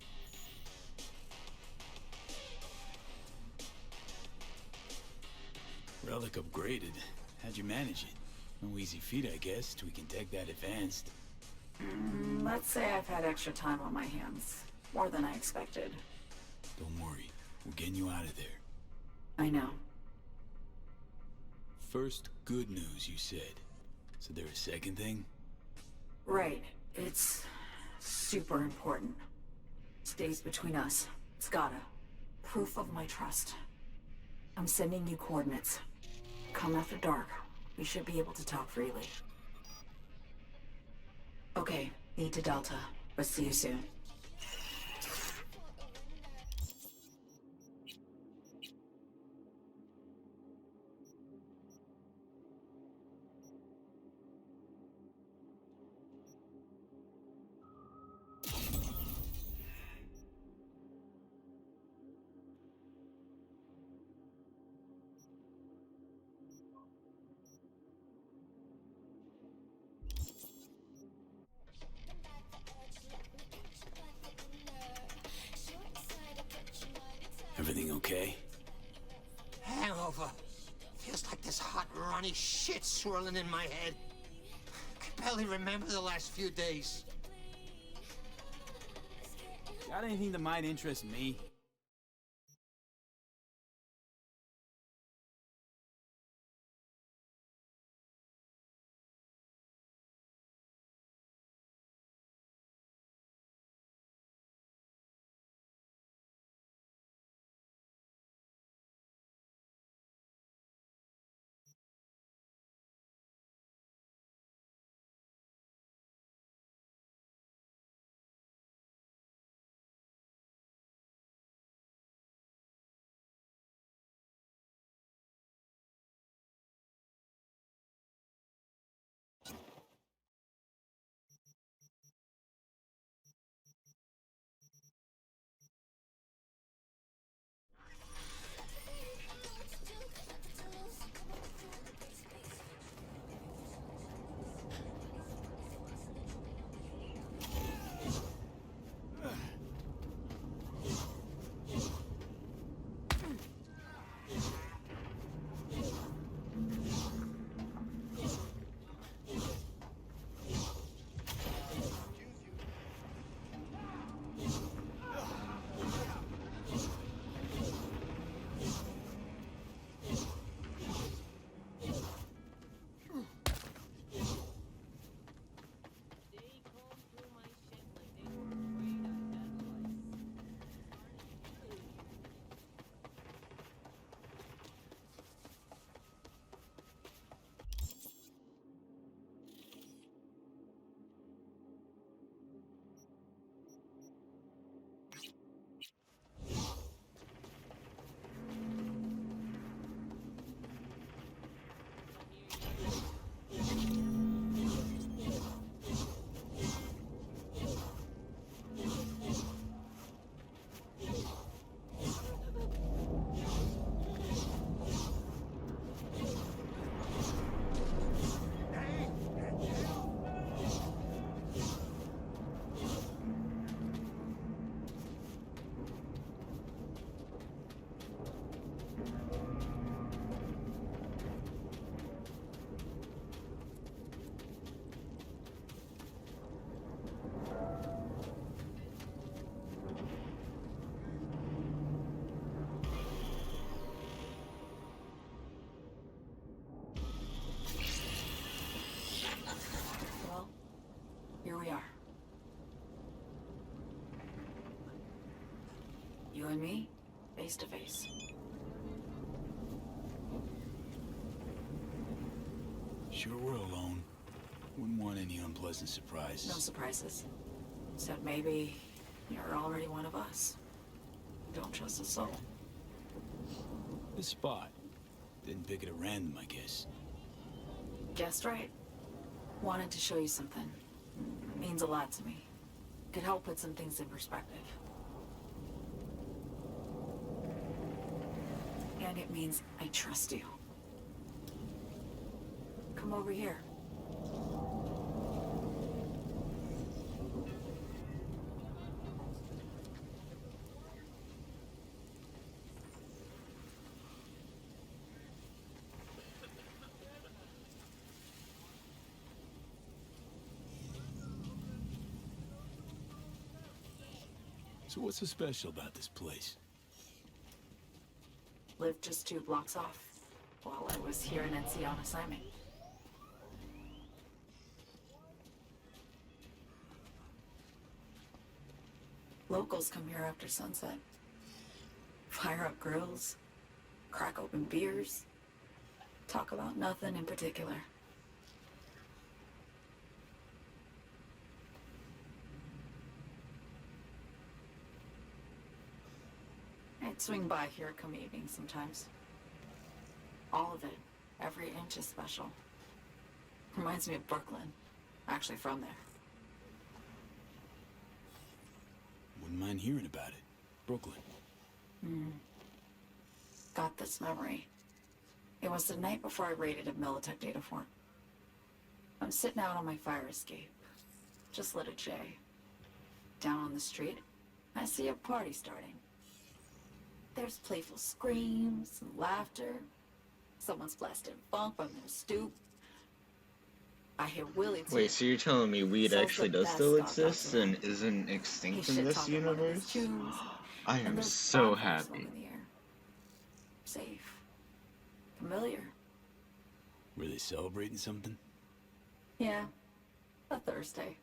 Relic upgraded. How'd you manage it? No easy feat, I guess, tweaking tech that advanced. Let's say I've had extra time on my hands. More than I expected. Don't worry. We're getting you out of there. I know. First, good news, you said. So there a second thing? Right. It's super important. Stays between us. It's gotta. Proof of my trust. I'm sending you coordinates. Come after dark. We should be able to talk freely. Okay, need to Delta, but see you soon. Everything okay? Hangover. Feels like this hot, runny shit swirling in my head. I barely remember the last few days. Got anything that might interest me? face to face. Sure we're alone. Wouldn't want any unpleasant surprises. No surprises. Except maybe you're already one of us. Don't trust a soul. The spot. Didn't pick it at random, I guess. Guessed right. Wanted to show you something. It means a lot to me. Could help put some things in perspective. And it means I trust you. Come over here. So what's so special about this place? Lived just 2 blocks off while I was here in NC on assignment. Locals come here after sunset. Fire up grills, crack open beers, talk about nothing in particular. I'd swing by here come evening sometimes. All of it, every inch is special. Reminds me of Brooklyn. Actually from there. Wouldn't mind hearing about it. Brooklyn. Got this memory. It was the night before I raided a Militech data fort. I'm sitting out on my fire escape. Just lit a J. Down on the street, I see a party starting. There's playful screams and laughter. Someone's blasting funk from their stoop. I hear Willie too. Wait, so you're telling me weed Sells actually the does best still stock exist around. and isn't extinct He in this shit-talking one of his universe? tunes, I and am there's so bonfires swung happy. in the air. Safe. Familiar. Were they celebrating something? Yeah. A Thursday.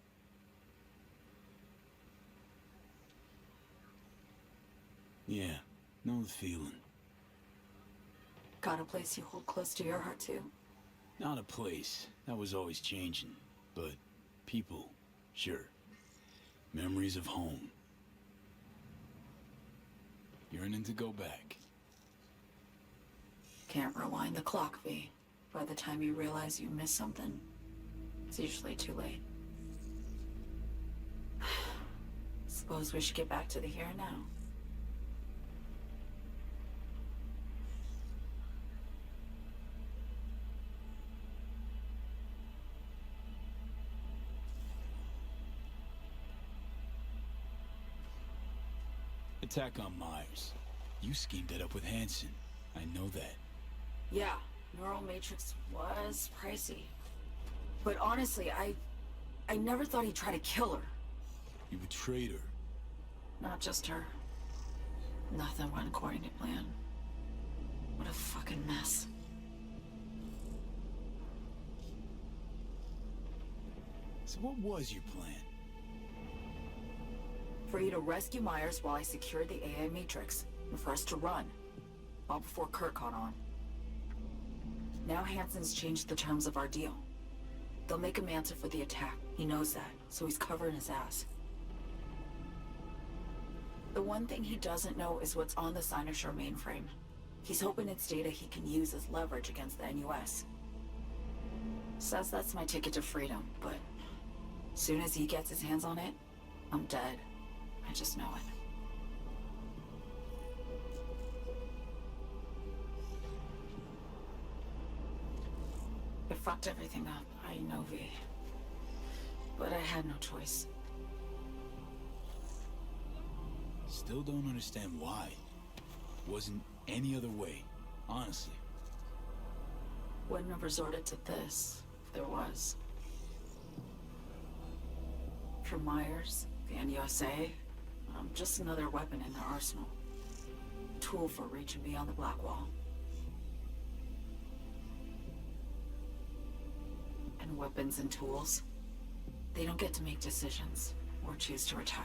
Yeah, know the feeling. Got a place you hold close to your heart too? Not a place. That was always changing. But people, sure. Memories of home. Yearning to go back. Can't rewind the clock, V. By the time you realize you missed something, it's usually too late. Suppose we should get back to the here and now. Attack on Myers. You schemed that up with Hansen. I know that. Yeah, Neural Matrix was pricey. But honestly, I never thought he'd try to kill her. You betrayed her. Not just her. Nothing went according to plan. What a fucking mess. So what was your plan? For you to rescue Myers while I secured the AI Matrix, and for us to run, all before Kurt caught on. Now Hansen's changed the terms of our deal. They'll make him answer for the attack. He knows that, so he's covering his ass. The one thing he doesn't know is what's on the Cynosure mainframe. He's hoping it's data he can use as leverage against the NUS. Says that's my ticket to freedom, but soon as he gets his hands on it, I'm dead. I just know it. It fucked everything up, I know, V. But I had no choice. Still don't understand why. Wasn't any other way, honestly. Wouldn't have resorted to this, if there was. For Myers, the NUSA, I'm just another weapon in their arsenal. Tool for reaching beyond the Black Wall. And weapons and tools, they don't get to make decisions or choose to retire.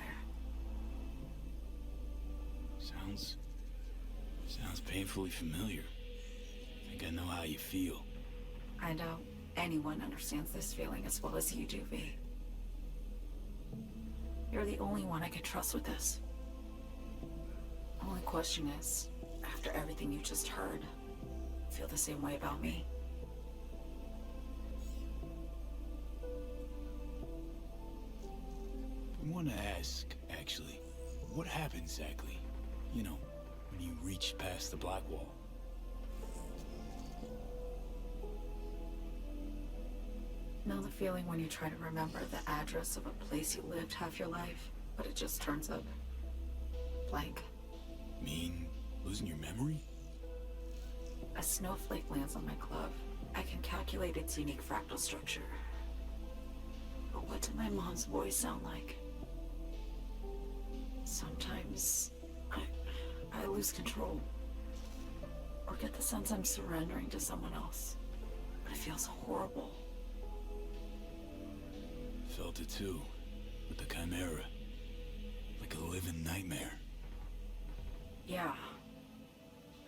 Sounds Sounds painfully familiar. I think I know how you feel. I doubt anyone understands this feeling as well as you do, V. You're the only one I can trust with this. The only question is, after everything you just heard, feel the same way about me? I want to ask, actually, what happened exactly? You know, when you reached past the black wall. Know the feeling when you try to remember the address of a place you lived half your life, but it just turns up blank? Mean losing your memory? A snowflake lands on my glove. I can calculate its unique fractal structure. But what did my mom's voice sound like? Sometimes I lose control. Or get the sense I'm surrendering to someone else. But it feels horrible. Felt it too, with the Chimera. Like a living nightmare. Yeah.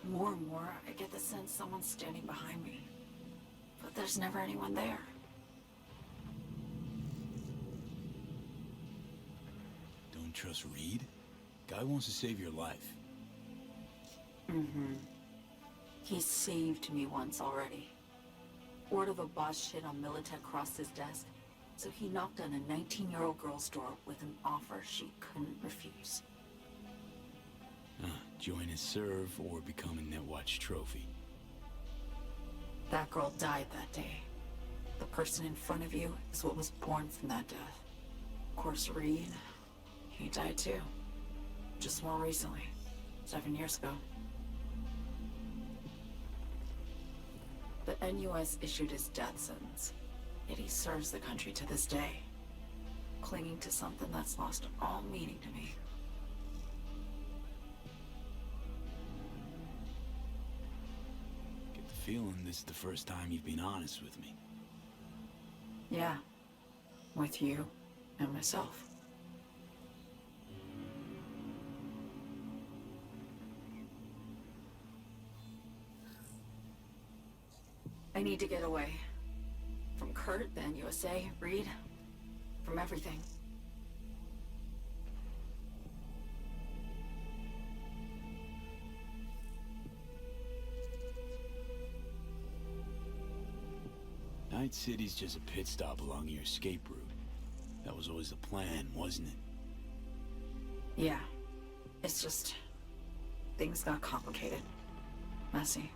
More and more, I get the sense someone's standing behind me. But there's never anyone there. Don't trust Reed? Guy wants to save your life. Mm-hmm. He saved me once already. Word of a boss shit on Militech crossed his desk, so he knocked on a 19-year-old girl's door with an offer she couldn't refuse. Join his serve or become a Netwatch trophy. That girl died that day. The person in front of you is what was born from that death. Of course, Reed, he died too. Just more recently. 7 years ago. The NUS issued his death sentence, yet he serves the country to this day, clinging to something that's lost all meaning to me. Get the feeling this is the first time you've been honest with me. Yeah, with you and myself. I need to get away. From Kurt, then USA, Reed, from everything. Night City's just a pit stop along your escape route. That was always the plan, wasn't it? Yeah. It's just... things got complicated. Messy.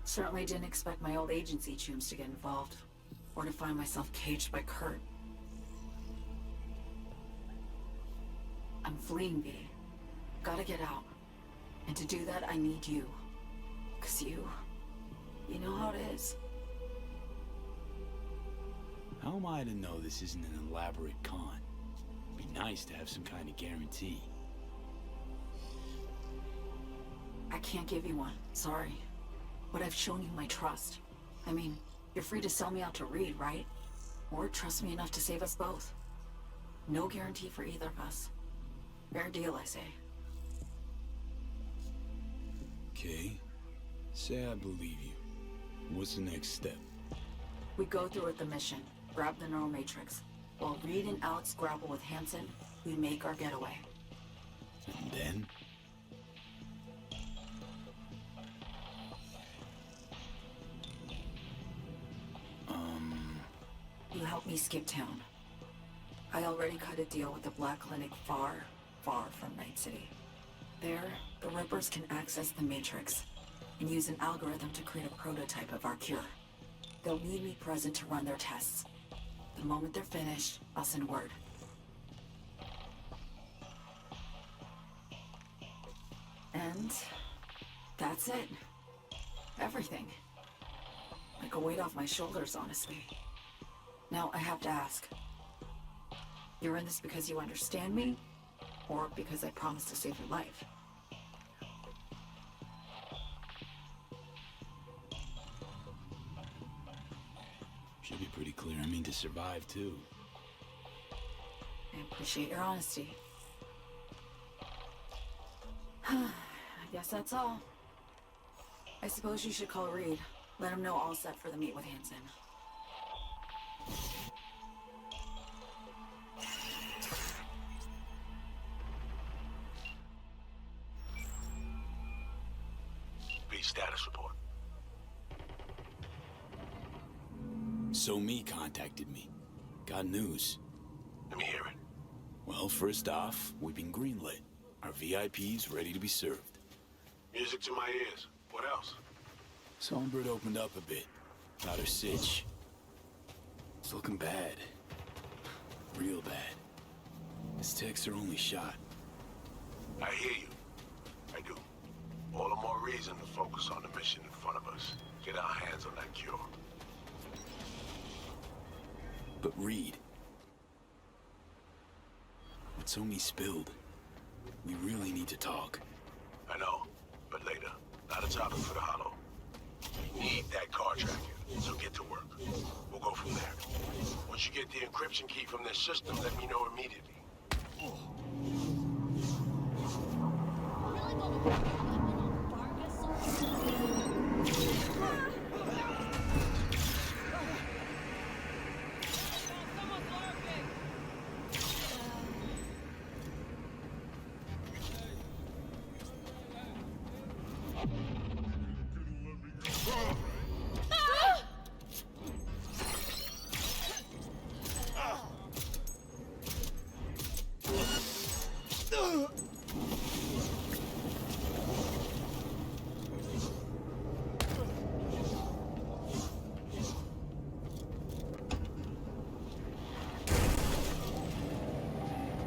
Certainly didn't expect my old agency chooms to get involved. Or to find myself caged by Kurt. I'm fleeing, V. Gotta get out. And to do that, I need you. 'Cause you know how it is. How am I to know this isn't an elaborate con? It'd be nice to have some kind of guarantee. I can't give you one, sorry. But I've shown you my trust. I mean, you're free to sell me out to Reed, right? Or trust me enough to save us both. No guarantee for either of us. Fair deal, I say. Okay. Say I believe you. What's the next step? We go through with the mission, grab the neural matrix. While Reed and Alex grapple with Hansen, we make our getaway. And then? You help me skip town. I already cut a deal with the Black Clinic far, far from Night City. There, the Rippers can access the Matrix and use an algorithm to create a prototype of our cure. They'll need me present to run their tests. The moment they're finished, I'll send word. And that's it. Everything. Like a weight off my shoulders, honestly. Now, I have to ask. You're in this because you understand me? Or because I promised to save your life? Should be pretty clear. I mean to survive, too. I appreciate your honesty. I guess that's all. I suppose you should call Reed. Let him know all set for the meet with Hansen. B status report. So me contacted me. Got news. Let me hear it. Well, first off, we've been greenlit. Our VIP's ready to be served. Music to my ears. What else? Songbird opened up a bit. About her sitch. It's looking bad. Real bad. His techs are only shot. I hear you. I do. All the more reason to focus on the mission in front of us. Get our hands on that cure. But Reed. What Somi spilled. We really need to talk. I know, but later. Not a topic for the Hollow. Need that car tracking, so get to work. We'll go from there. Once you get the encryption key from their system, let me know immediately.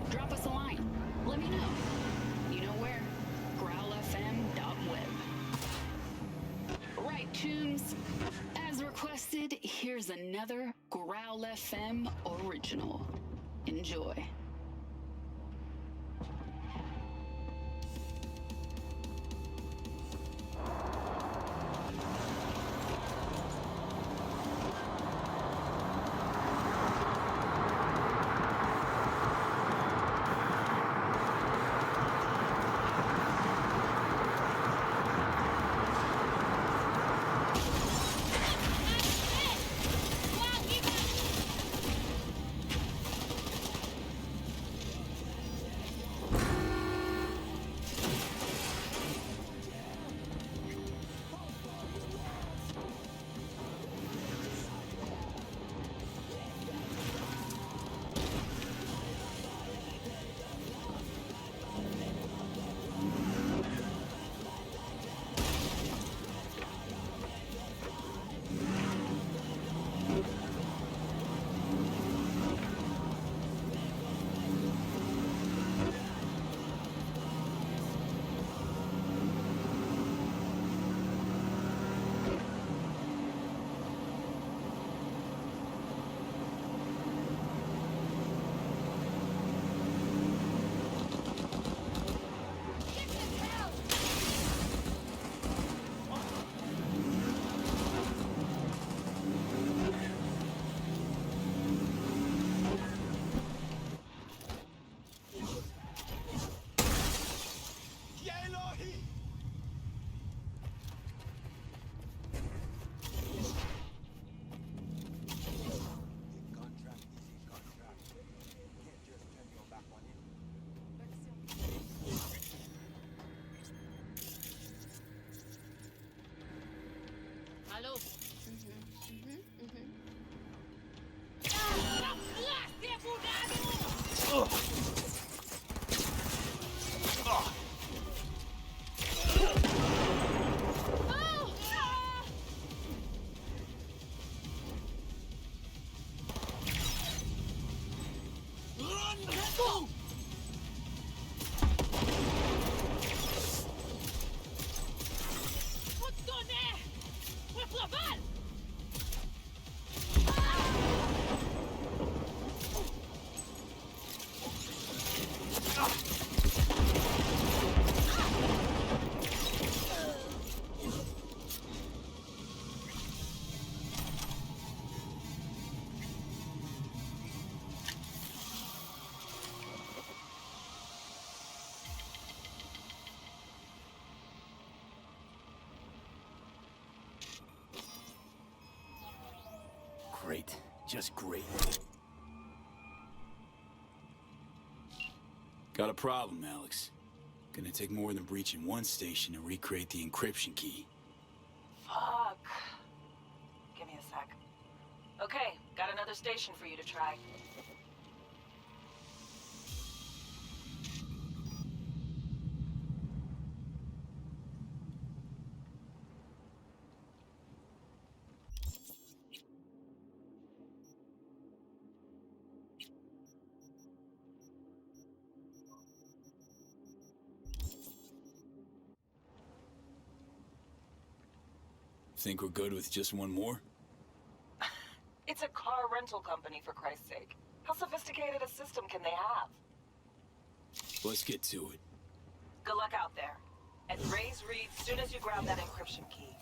Drop us a line. Let me know. You know where? growlfm.web. Right, tunes. As requested, here's another Growl FM original. Enjoy. Allô? Great. Just great. Got a problem, Alex. Gonna take more than breaching one station to recreate the encryption key. Fuck. Give me a sec. Okay, got another station for you to try. Think we're good with just one more? It's a car rental company, for Christ's sake. How sophisticated a system can they have? Let's get to it. Good luck out there. And raise Reed soon as you grab that encryption key.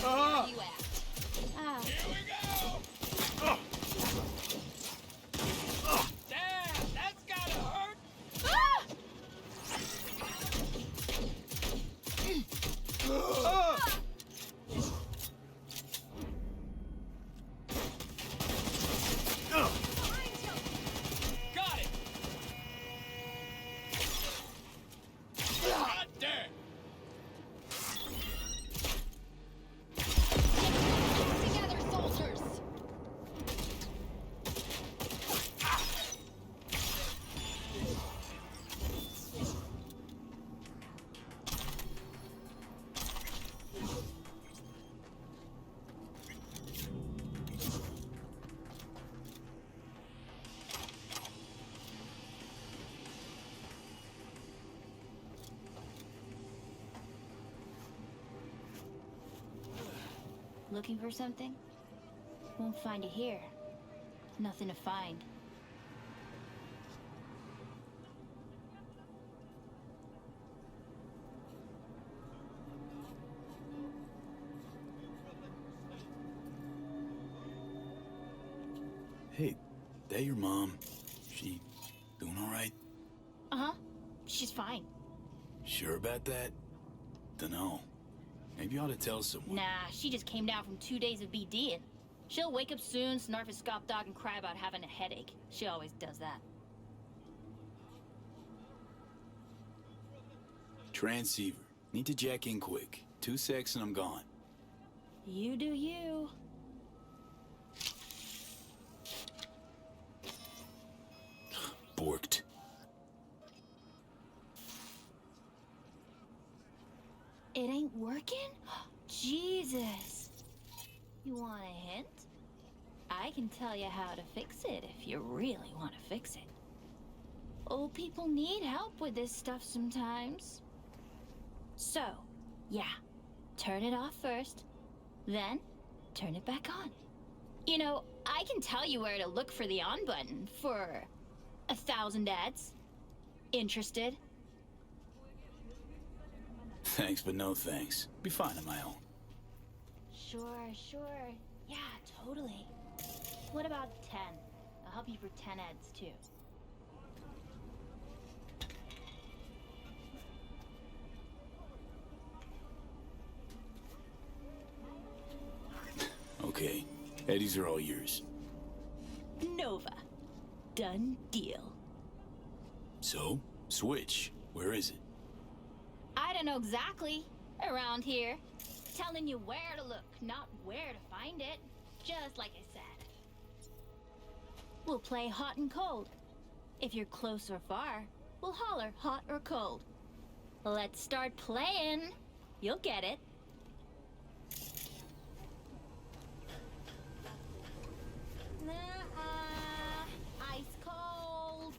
Where you at? Here we go! Damn, that's gotta hurt! Got it! God damn! Together, soldiers! Looking for something? Won't find it here. Nothing to find. Hey, that your mom? She doing all right? Uh-huh. She's fine. Sure about that? Dunno. Maybe you ought to tell someone. Nah, she just came down from 2 days of BDing. She'll wake up soon, snarf a scop dog, and cry about having a headache. She always does that. Transceiver. Need to jack in quick. 2 secs and I'm gone. You do you. Borked. It ain't working? Jesus. You want a hint? I can tell you how to fix it if you really want to fix it. Old people need help with this stuff sometimes. So, yeah, turn it off first, then turn it back on. You know, I can tell you where to look for the on button for 1,000 ads. Interested? Thanks, but no thanks. Be fine on my own. Sure. Yeah, totally. What about 10? I'll help you for 10 ads, too. Okay, Eddies are all yours. Nova. Done deal. So, Switch, where is it? I don't know exactly. Around here. Telling you where to look, not where to find it. Just like I said. We'll play hot and cold. If you're close or far, we'll holler hot or cold. Let's start playing. You'll get it. Ice cold.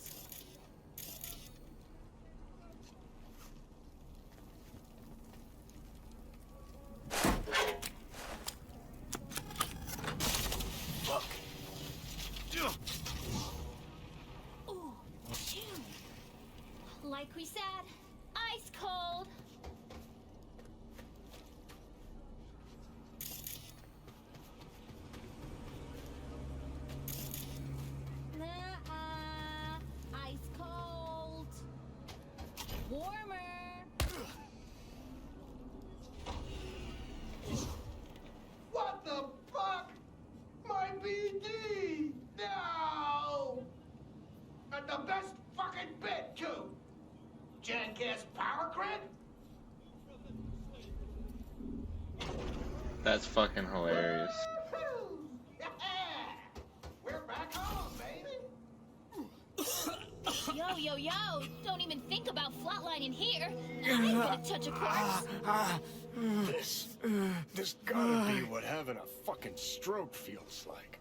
Fuck. Ooh, phew. Like we said, ice cold. Ice cold. Warmer. What the fuck? My BD! No! And the best fucking bit, too! Jackass power grid? That's fucking hilarious. Woohoo! Yeah! We're back home, baby! Yo, don't even think about flatlining here. I ain't gonna touch a corpse. This gotta be what having a fucking stroke feels like.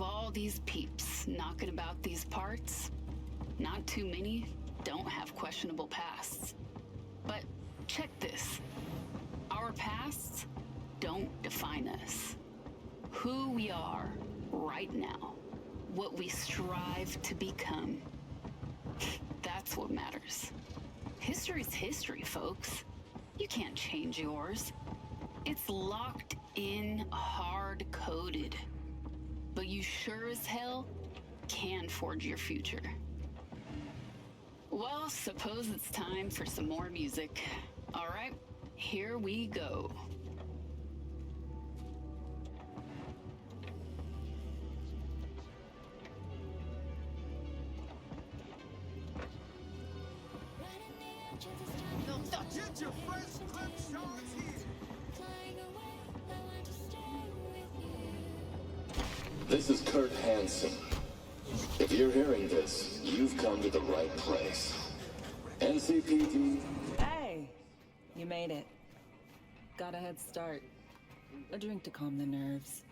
Of all these peeps knocking about these parts, not too many don't have questionable pasts. But check this. Our pasts don't define us. Who we are right now, what we strive to become, that's what matters. History's history, folks. You can't change yours. It's locked in, hard-coded. But you sure as hell can forge your future. Well, suppose it's time for some more music. All right, here we go. Get your fresh clip shots here. This is Kurt Hansen. If you're hearing this, you've come to the right place. NCPD. Hey, you made it. Got a head start. A drink to calm the nerves.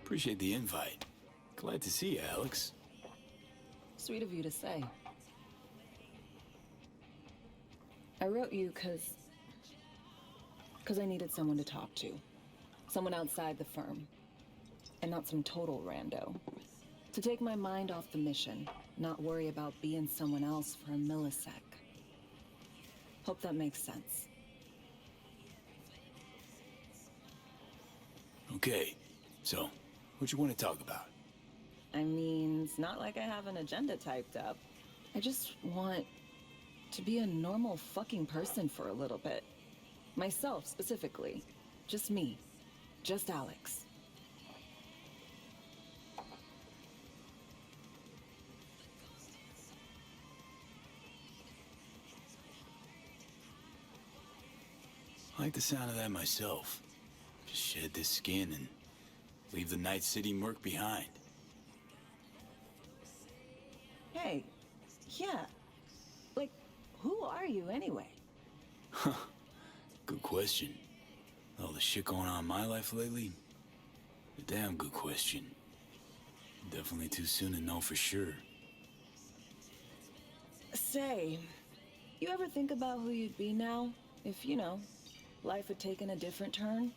Appreciate the invite. Glad to see you, Alex. Sweet of you to say. I wrote you because I needed someone to talk to. Someone outside the firm. And not some total rando. To take my mind off the mission, not worry about being someone else for a millisec. Hope that makes sense. Okay, so, what you want to talk about? I mean, it's not like I have an agenda typed up. I just want to be a normal fucking person for a little bit. Myself, specifically. Just me. Just Alex. I like the sound of that myself. Just shed this skin and leave the Night City murk behind. Hey, yeah. Like, who are you anyway? Huh. Good question. All the shit going on in my life lately? A damn good question. Definitely too soon to know for sure. Say, you ever think about who you'd be now? If, you know, life had taken a different turn?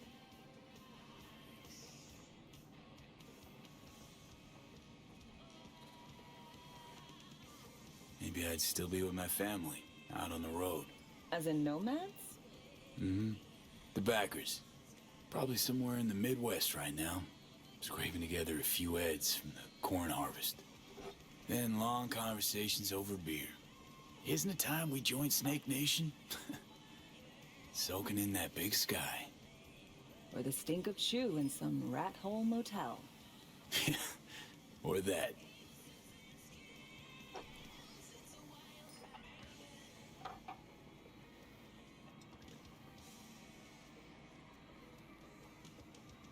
Maybe I'd still be with my family, out on the road. As in nomads? Mm-hmm. The backers. Probably somewhere in the Midwest right now. Scraping together a few heads from the corn harvest. Then long conversations over beer. Isn't it time we joined Snake Nation? Soaking in that big sky. Or the stink of chew in some rat hole motel. Or that.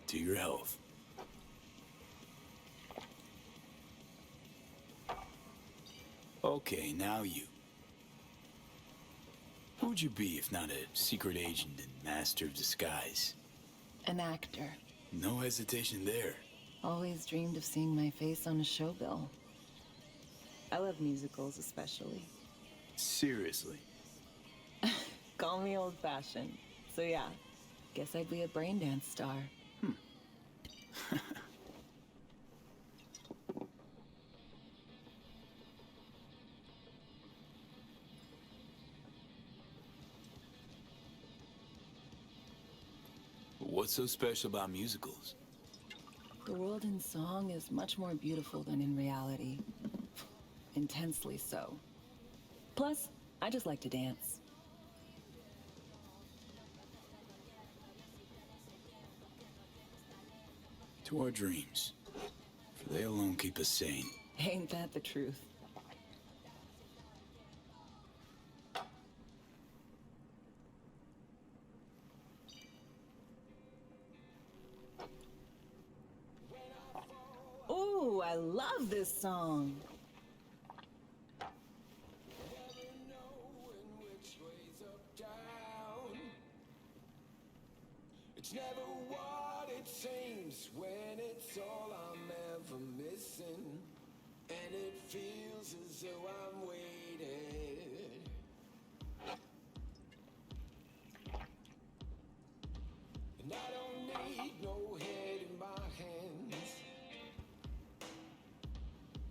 To your health. Okay, now you. Who would you be if not a secret agent and master of disguise? An actor. No hesitation there. Always dreamed of seeing my face on a show bill. I love musicals especially. Seriously? Call me old-fashioned. So yeah, guess I'd be a brain dance star. What's so special about musicals? The world in song is much more beautiful than in reality. Intensely so. Plus, I just like to dance. To our dreams. For they alone keep us sane. Ain't that the truth? Ooh, I love this song. times when it's all I'm ever missing, and it feels as though I'm waiting. And I don't need no head in my hands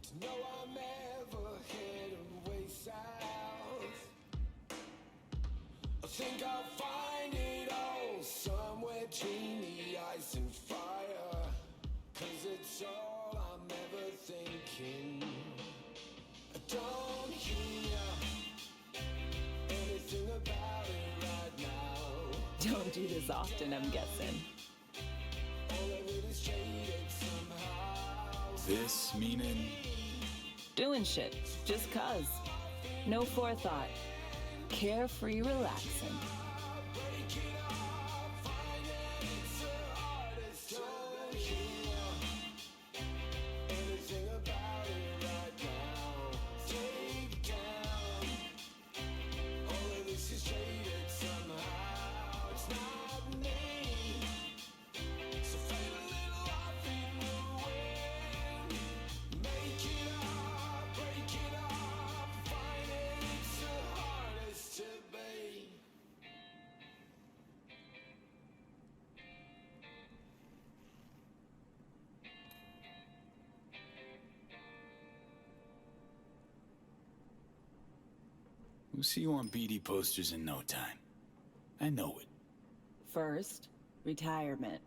to know I'm ever heading way south. I think I'll find it all somewhere between the ice and fire, 'cause it's all I'm ever thinking. I don't hear anything about it right now. Don't do this often, I'm guessing. All of it is jaded somehow. This meaning? Doing shit, just cuz. No forethought. Carefree relaxing. Anything about it right now. Take down. All of this is jaded somehow. It's not me. So fade a little off in the wind. Make it up, break it up. Find it, it's the hardest to be. We'll see you on BD posters in no time. I know it. First, retirement.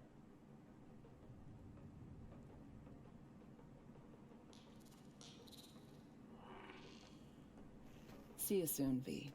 See you soon, V.